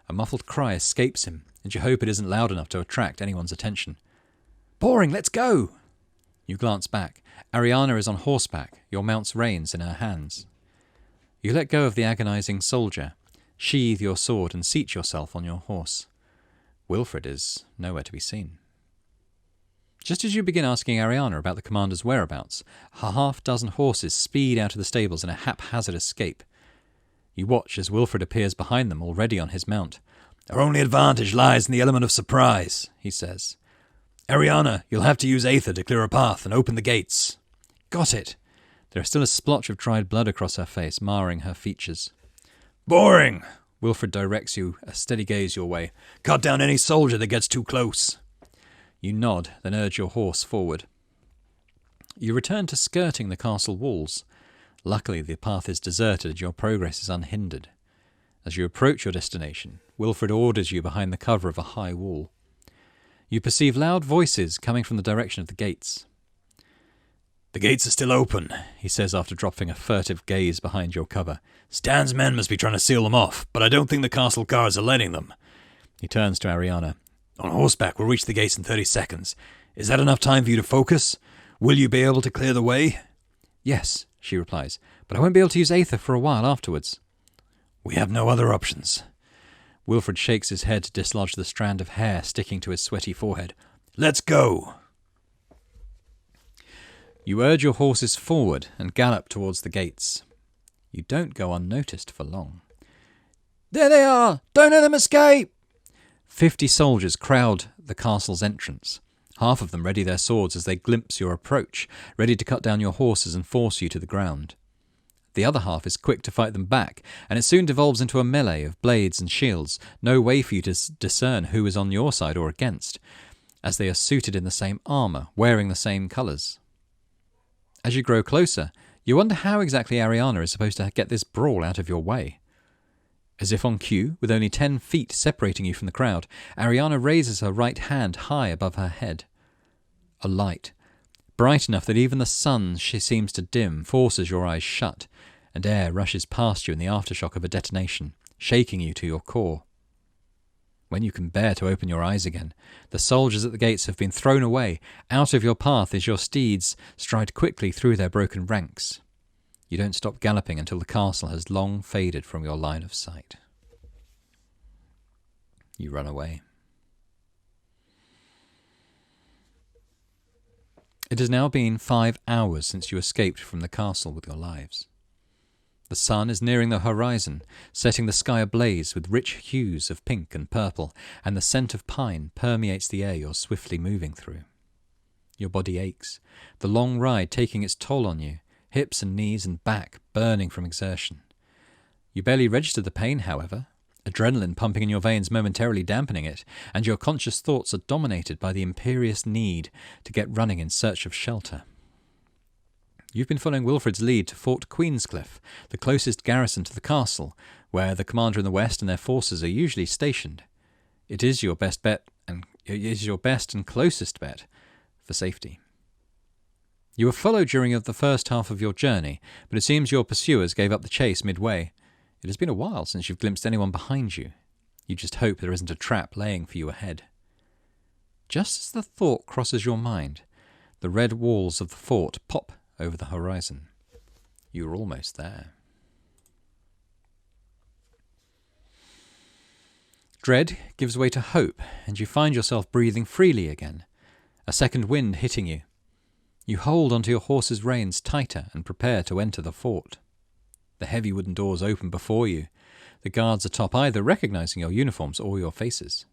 A muffled cry escapes him, and you hope it isn't loud enough to attract anyone's attention. "Boring, let's go!" You glance back. Ariana is on horseback, your mount's reins in her hands. You let go of the agonizing soldier, sheathe your sword and seat yourself on your horse. Wilfred is nowhere to be seen. Just as you begin asking Ariana about the commander's whereabouts, a half-dozen horses speed out of the stables in a haphazard escape. You watch as Wilfred appears behind them, already on his mount. "Our only advantage lies in the element of surprise," he says. "Ariana, you'll have to use Aether to clear a path and open the gates." "Got it." There is still a splotch of dried blood across her face, marring her features. "Boring!" Wilfred directs you, a steady gaze your way. "Cut down any soldier that gets too close." You nod, then urge your horse forward. You return to skirting the castle walls. Luckily, the path is deserted and your progress is unhindered. As you approach your destination, Wilfred orders you behind the cover of a high wall. You perceive loud voices coming from the direction of the gates. "The gates are still open," he says after dropping a furtive gaze behind your cover. "Stan's men must be trying to seal them off, but I don't think the castle guards are letting them." He turns to Ariana. "On horseback, we'll reach the gates in 30 seconds. Is that enough time for you to focus? Will you be able to clear the way?" "Yes," she replies, "but I won't be able to use Aether for a while afterwards." "We have no other options." Wilfred shakes his head to dislodge the strand of hair sticking to his sweaty forehead. "Let's go!" You urge your horses forward and gallop towards the gates. You don't go unnoticed for long. "There they are! Don't let them escape!" 50 soldiers crowd the castle's entrance. Half of them ready their swords as they glimpse your approach, ready to cut down your horses and force you to the ground. The other half is quick to fight them back, and it soon devolves into a melee of blades and shields, no way for you to discern who is on your side or against, as they are suited in the same armour, wearing the same colours. As you grow closer, you wonder how exactly Ariana is supposed to get this brawl out of your way. As if on cue, with only 10 feet separating you from the crowd, Ariana raises her right hand high above her head. A light, bright enough that even the sun she seems to dim, forces your eyes shut, and air rushes past you in the aftershock of a detonation, shaking you to your core. When you can bear to open your eyes again, the soldiers at the gates have been thrown away. Out of your path as your steeds stride quickly through their broken ranks. You don't stop galloping until the castle has long faded from your line of sight. You run away. It has now been 5 hours since you escaped from the castle with your lives. The sun is nearing the horizon, setting the sky ablaze with rich hues of pink and purple, and the scent of pine permeates the air you're swiftly moving through. Your body aches, the long ride taking its toll on you, hips and knees and back burning from exertion. You barely register the pain, however, adrenaline pumping in your veins momentarily dampening it, and your conscious thoughts are dominated by the imperious need to get running in search of shelter. You've been following Wilfred's lead to Fort Queenscliff, the closest garrison to the castle, where the commander in the west and their forces are usually stationed. It is your best and closest bet for safety. You were followed during the first half of your journey, but it seems your pursuers gave up the chase midway. It has been a while since you've glimpsed anyone behind you. You just hope there isn't a trap laying for you ahead. Just as the thought crosses your mind, the red walls of the fort pop over the horizon. You are almost there. Dread gives way to hope, and you find yourself breathing freely again, a second wind hitting you. You hold onto your horse's reins tighter and prepare to enter the fort. The heavy wooden doors open before you. the guards atop either recognizing your uniforms or your faces.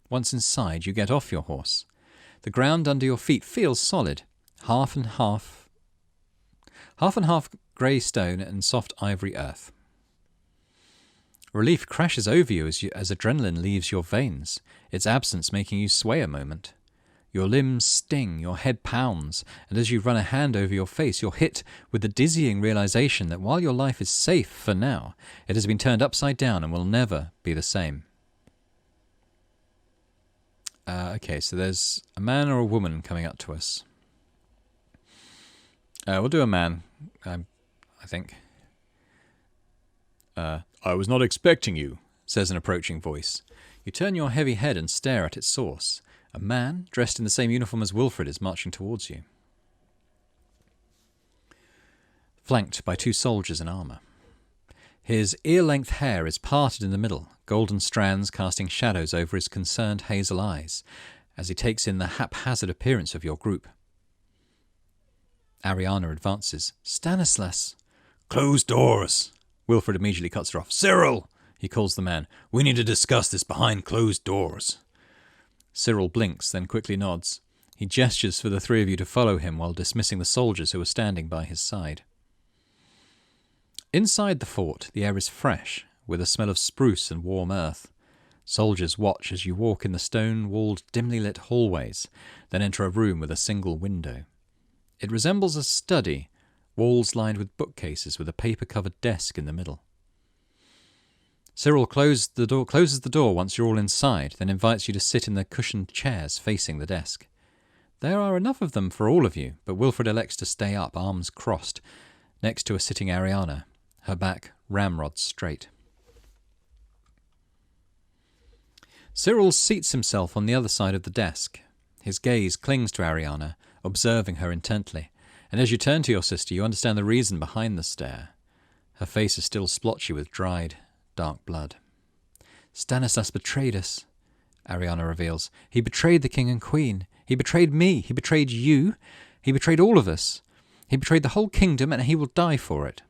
Once inside, you get off your horse. The ground under your feet feels solid, half and half grey stone and soft ivory earth. Relief crashes over you as adrenaline leaves your veins, its absence making you sway a moment. Your limbs sting, your head pounds, and as you run a hand over your face, you're hit with the dizzying realization that while your life is safe for now, it has been turned upside down and will never be the same. Okay, so there's a man or a woman coming up to us. We'll do a man, I think. I was not expecting you, says an approaching voice. You turn your heavy head and stare at its source. A man, dressed in the same uniform as Wilfred, is marching towards you, flanked by 2 soldiers in armour. His ear-length hair is parted in the middle, golden strands casting shadows over his concerned hazel eyes, as he takes in the haphazard appearance of your group. Ariana advances. Stanislas! Close doors! Wilfred immediately cuts her off. Cyril! He calls the man. We need to discuss this behind closed doors. Cyril blinks, then quickly nods. He gestures for the 3 of you to follow him while dismissing the soldiers who are standing by his side. Inside the fort, the air is fresh, with a smell of spruce and warm earth. Soldiers watch as you walk in the stone-walled, dimly lit hallways, then enter a room with a single window. It resembles a study, walls lined with bookcases with a paper-covered desk in the middle. Cyril closes the door once you're all inside, then invites you to sit in the cushioned chairs facing the desk. There are enough of them for all of you, but Wilfred elects to stay up, arms crossed, next to a sitting Ariana, her back ramrod straight. Cyril seats himself on the other side of the desk. His gaze clings to Ariana, observing her intently, and as you turn to your sister, you understand the reason behind the stare. Her face is still splotchy with dried, dark blood. Stanislas betrayed us, Ariana reveals. He betrayed the king and queen. He betrayed me. He betrayed you. He betrayed all of us. He betrayed the whole kingdom, and he will die for it.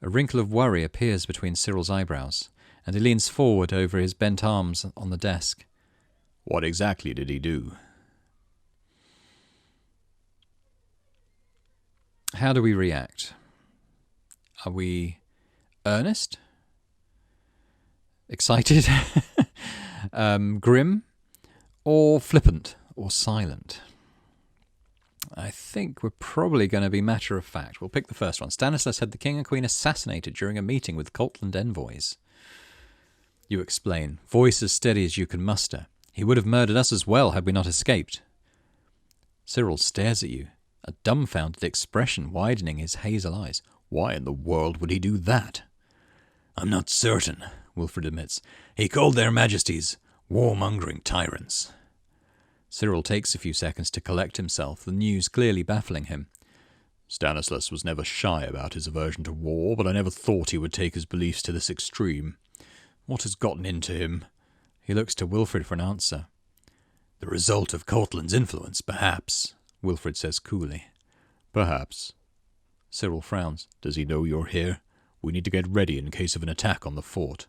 A wrinkle of worry appears between Cyril's eyebrows, and he leans forward over his bent arms on the desk. What exactly did he do? How do we react? Are we earnest? Excited? Grim? Or flippant? Or silent? I think we're probably going to be matter of fact. We'll pick the first one. Stanislas had the king and queen assassinated during a meeting with Coltland envoys. You explain, voice as steady as you can muster. He would have murdered us as well had we not escaped. Cyril stares at you, a dumbfounded expression widening his hazel eyes. Why in the world would he do that? I'm not certain, Wilfred admits. He called their majesties warmongering tyrants. Cyril takes a few seconds to collect himself, the news clearly baffling him. Stanislas was never shy about his aversion to war, but I never thought he would take his beliefs to this extreme. What has gotten into him? He looks to Wilfred for an answer. The result of Cortland's influence, perhaps, Wilfred says coolly. Perhaps. Cyril frowns. Does he know you're here? We need to get ready in case of an attack on the fort.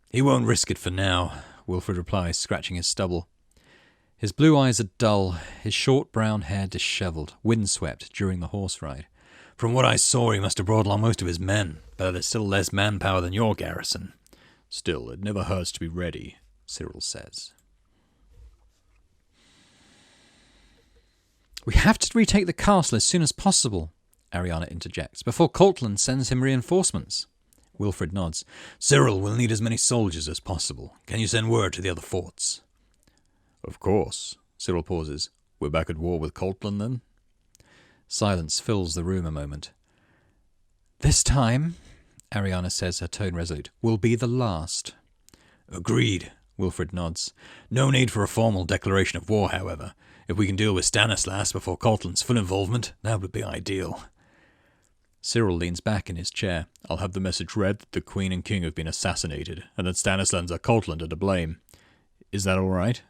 He won't risk it for now, Wilfred replies, scratching his stubble. His blue eyes are dull, his short brown hair dishevelled, windswept during the horse ride. From what I saw, he must have brought along most of his men, but there's still less manpower than your garrison. Still, it never hurts to be ready, Cyril says. We have to retake the castle as soon as possible, Ariana interjects, before Coltland sends him reinforcements. Wilfred nods. Cyril will need as many soldiers as possible. Can you send word to the other forts? Of course. Cyril pauses. We're back at war with Coltland, then? Silence fills the room a moment. This time, Ariana says, her tone resolute, will be the last. Agreed, Wilfred nods. No need for a formal declaration of war, however. If we can deal with Stanislas before Coltland's full involvement, that would be ideal. Cyril leans back in his chair. I'll have the message read that the Queen and King have been assassinated, and that Stanislas and Coltland are to blame. Is that all right?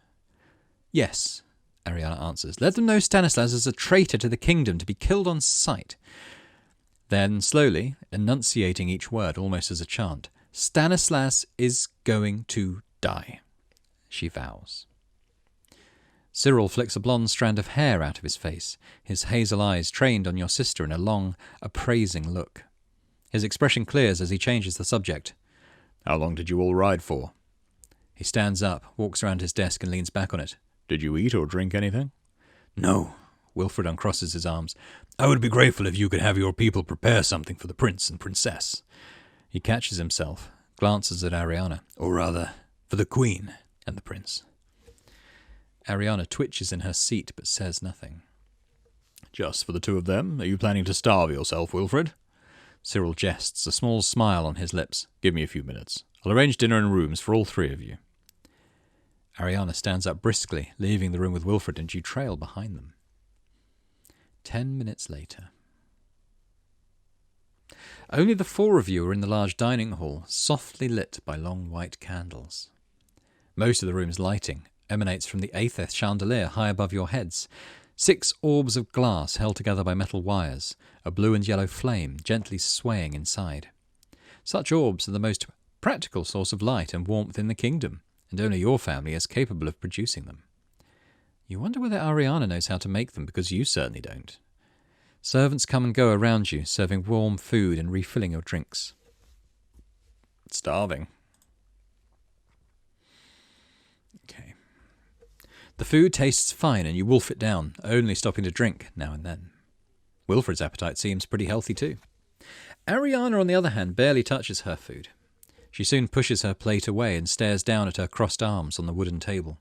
Yes, Ariana answers. Let them know Stanislas is a traitor to the kingdom to be killed on sight. Then, slowly, enunciating each word almost as a chant, Stanislas is going to die, she vows. Cyril flicks a blonde strand of hair out of his face, his hazel eyes trained on your sister in a long, appraising look. His expression clears as he changes the subject. How long did you all ride for? He stands up, walks around his desk and leans back on it. Did you eat or drink anything? No. Wilfred uncrosses his arms. I would be grateful if you could have your people prepare something for the prince and princess. He catches himself, glances at Ariana, or rather, for the queen and the prince. Ariana twitches in her seat but says nothing. Just for the two of them? Are you planning to starve yourself, Wilfred? Cyril jests, a small smile on his lips. Give me a few minutes. I'll arrange dinner and rooms for all three of you. Ariana stands up briskly, leaving the room with Wilfred, and you trail behind them. 10 minutes later. Only the four of you are in the large dining hall, softly lit by long white candles. Most of the room's lighting emanates from the eighth chandelier high above your heads. 6 orbs of glass held together by metal wires, a blue and yellow flame gently swaying inside. Such orbs are the most practical source of light and warmth in the kingdom, and only your family is capable of producing them. You wonder whether Ariana knows how to make them, because you certainly don't. Servants come and go around you, serving warm food and refilling your drinks. Starving. Okay. The food tastes fine and you wolf it down, only stopping to drink now and then. Wilfred's appetite seems pretty healthy too. Ariana, on the other hand, barely touches her food. She soon pushes her plate away and stares down at her crossed arms on the wooden table.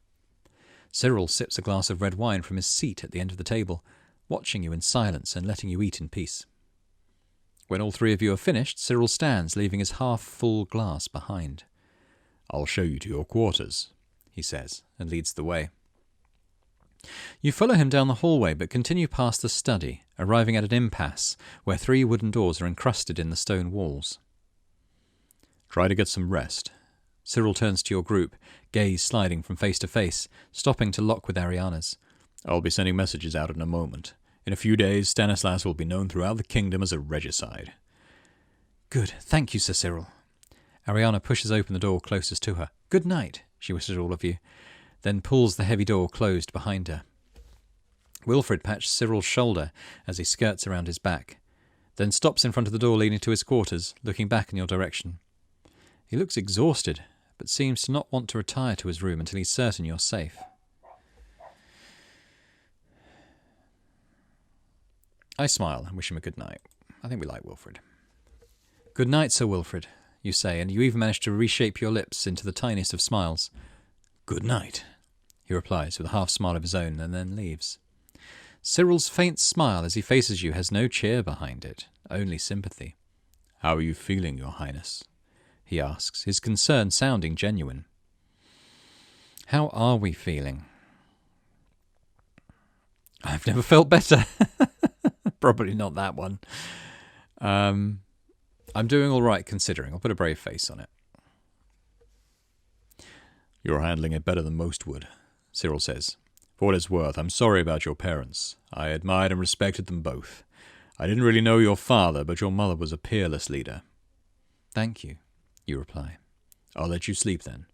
Cyril sips a glass of red wine from his seat at the end of the table, watching you in silence and letting you eat in peace. When all three of you are finished, Cyril stands, leaving his half-full glass behind. I'll show you to your quarters, he says, and leads the way. You follow him down the hallway, but continue past the study, arriving at an impasse where 3 wooden doors are encrusted in the stone walls. Try to get some rest. Cyril turns to your group, gaze sliding from face to face, stopping to lock with Ariana's. I'll be sending messages out in a moment. In a few days, Stanislas will be known throughout the kingdom as a regicide. Good, thank you, Sir Cyril. Ariana pushes open the door closest to her. Good night, she wishes all of you, then pulls the heavy door closed behind her. Wilfred pats Cyril's shoulder as he skirts around his back, then stops in front of the door leading to his quarters, looking back in your direction. He looks exhausted, but seems to not want to retire to his room until he's certain you're safe. I smile and wish him a good night. I think we like Wilfred. Good night, Sir Wilfred, you say, and you even manage to reshape your lips into the tiniest of smiles. Good night, he replies with a half-smile of his own, and then leaves. Cyril's faint smile as he faces you has no cheer behind it, only sympathy. How are you feeling, Your Highness? He asks, his concern sounding genuine. How are we feeling? I've never felt better. Probably not that one. I'm doing all right considering. I'll put a brave face on it. You're handling it better than most would, Cyril says. For what it's worth, I'm sorry about your parents. I admired and respected them both. I didn't really know your father, but your mother was a peerless leader. Thank you, you reply. I'll let you sleep then.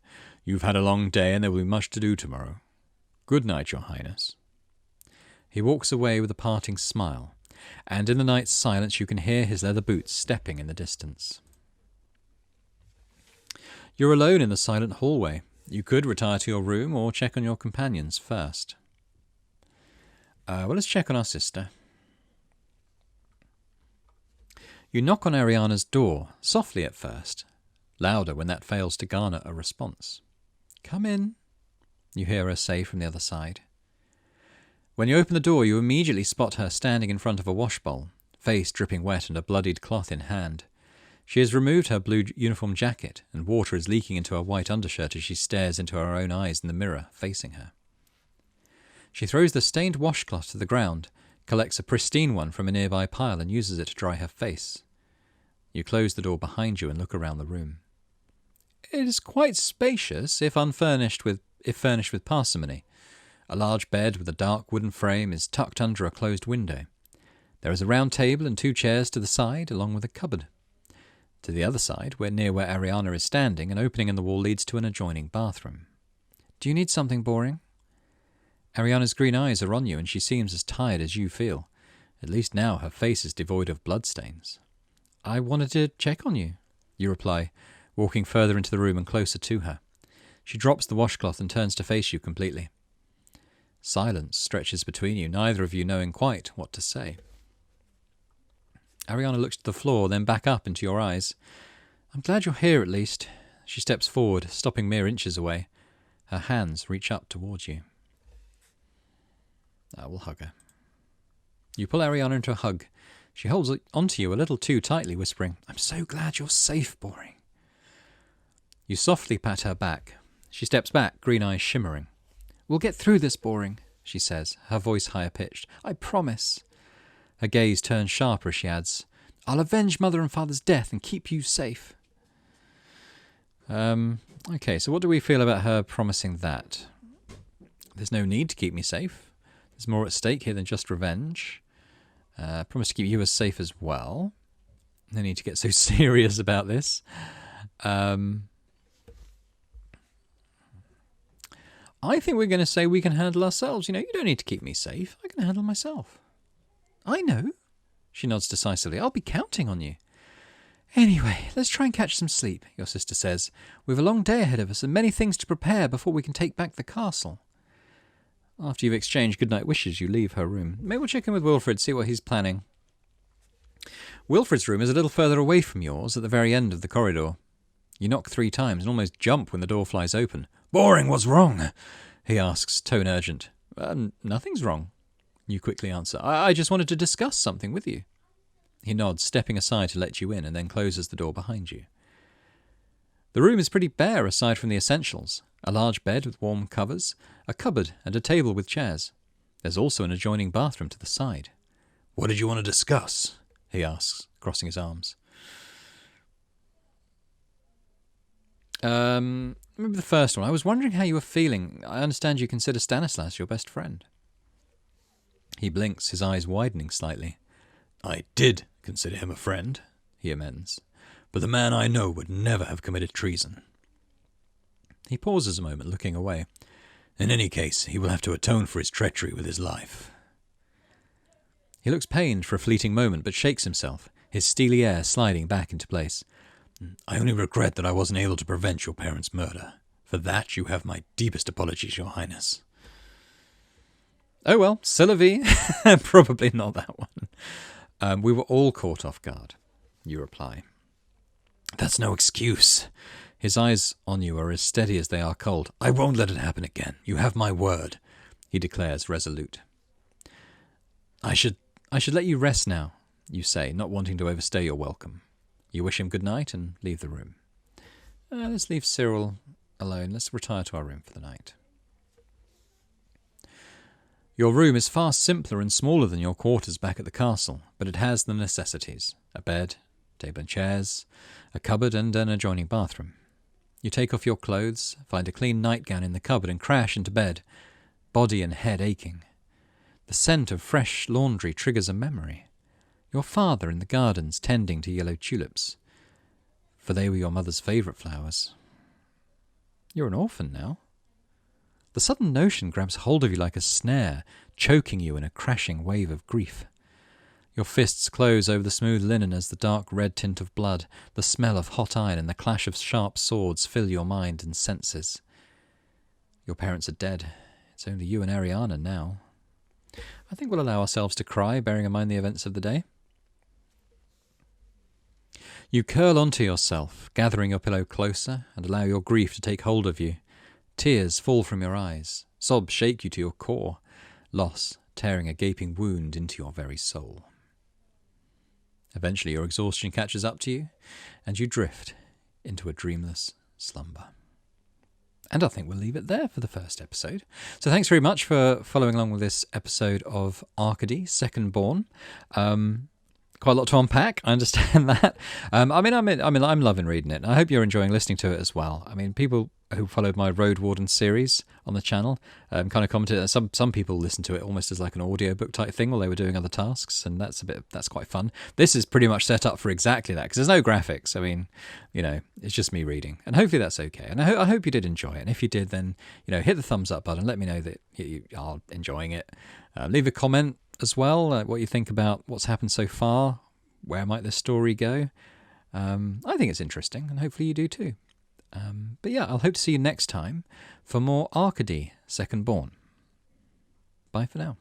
You've had a long day and there will be much to do tomorrow. Good night, Your Highness. He walks away with a parting smile, and in the night's silence you can hear his leather boots stepping in the distance. You're alone in the silent hallway. You could retire to your room or check on your companions first. Let's check on our sister. You knock on Ariana's door, softly at first, louder when that fails to garner a response. Come in, you hear her say from the other side. When you open the door, you immediately spot her standing in front of a washbowl, face dripping wet and a bloodied cloth in hand. She has removed her blue uniform jacket, and water is leaking into her white undershirt as she stares into her own eyes in the mirror facing her. She throws the stained washcloth to the ground, collects a pristine one from a nearby pile and uses it to dry her face. You close the door behind you and look around the room. It is quite spacious, if furnished with parsimony. A large bed with a dark wooden frame is tucked under a closed window. There is a round table and 2 chairs to the side, along with a cupboard. To the other side, we're near where Ariana is standing, an opening in the wall leads to an adjoining bathroom. Do you need something boring? Ariana's green eyes are on you, and she seems as tired as you feel. At least now her face is devoid of bloodstains. I wanted to check on you, you reply, walking further into the room and closer to her. She drops the washcloth and turns to face you completely. Silence stretches between you, neither of you knowing quite what to say. Ariana looks to the floor, then back up into your eyes. I'm glad you're here at least. She steps forward, stopping mere inches away. Her hands reach up towards you. I will hug her. You pull Ariana into a hug. She holds onto you a little too tightly, whispering, I'm so glad you're safe, Boring. You softly pat her back. She steps back, green eyes shimmering. We'll get through this, Boring, she says, her voice higher pitched. I promise. Her gaze turns sharper as she adds, I'll avenge Mother and Father's death and keep you safe. Okay, so what do we feel about her promising that? There's no need to keep me safe. There's more at stake here than just revenge. Promise to keep you as safe as well. No need to get so serious about this. I think we're going to say we can handle ourselves. You don't need to keep me safe. I can handle myself. I know. She nods decisively. I'll be counting on you. Anyway, let's try and catch some sleep, your sister says. We've a long day ahead of us and many things to prepare before we can take back the castle. After you've exchanged goodnight wishes, you leave her room. Maybe we'll check in with Wilfred, see what he's planning. Wilfred's room is a little further away from yours, at the very end of the corridor. You knock 3 times and almost jump when the door flies open. Boring, what's wrong? He asks, tone urgent. Nothing's wrong, you quickly answer. I just wanted to discuss something with you. He nods, stepping aside to let you in, and then closes the door behind you. The room is pretty bare aside from the essentials. A large bed with warm covers, a cupboard and a table with chairs. There's also an adjoining bathroom to the side. What did you want to discuss? He asks, crossing his arms. Maybe the first one. I was wondering how you were feeling. I understand you consider Stanislas your best friend. He blinks, his eyes widening slightly. I did consider him a friend, he amends, but the man I know would never have committed treason. He pauses a moment, looking away. In any case, he will have to atone for his treachery with his life. He looks pained for a fleeting moment, but shakes himself, his steely air sliding back into place. I only regret that I wasn't able to prevent your parents' murder. For that you have my deepest apologies, Your Highness. Oh well, c'est la vie. Probably not that one. We were all caught off guard, you reply. That's no excuse. His eyes on you are as steady as they are cold. I won't let it happen again. You have my word, he declares, resolute. I should let you rest now, you say, not wanting to overstay your welcome. You wish him good night and leave the room. Let's leave Cyril alone. Let's retire to our room for the night. Your room is far simpler and smaller than your quarters back at the castle, but it has the necessities. A bed, table and chairs, a cupboard and an adjoining bathroom. You take off your clothes, find a clean nightgown in the cupboard and crash into bed, body and head aching. The scent of fresh laundry triggers a memory. Your father in the gardens tending to yellow tulips, for they were your mother's favourite flowers. You're an orphan now. The sudden notion grabs hold of you like a snare, choking you in a crashing wave of grief. Your fists close over the smooth linen as the dark red tint of blood, the smell of hot iron and the clash of sharp swords fill your mind and senses. Your parents are dead. It's only you and Ariana now. I think we'll allow ourselves to cry, bearing in mind the events of the day. You curl onto yourself, gathering your pillow closer, and allow your grief to take hold of you. Tears fall from your eyes. Sobs shake you to your core. Loss tearing a gaping wound into your very soul. Eventually your exhaustion catches up to you, and you drift into a dreamless slumber. And I think we'll leave it there for the first episode. So thanks very much for following along with this episode of Arcadie, Second Born. Quite a lot to unpack. I understand that. I'm loving reading it. I hope you're enjoying listening to it as well. I mean, people who followed my Road Warden series on the channel kind of commented that some people listen to it almost as like an audiobook type thing while they were doing other tasks, and that's quite fun. This is pretty much set up for exactly that, because there's no graphics. I mean, it's just me reading, and hopefully that's okay. And I hope you did enjoy it. And if you did, then hit the thumbs up button. Let me know that you are enjoying it. Leave a comment as well, what you think about what's happened so far. Where might this story go? I think it's interesting, and hopefully you do too. But yeah, I'll hope to see you next time for more Arcadie Second Born. Bye for now.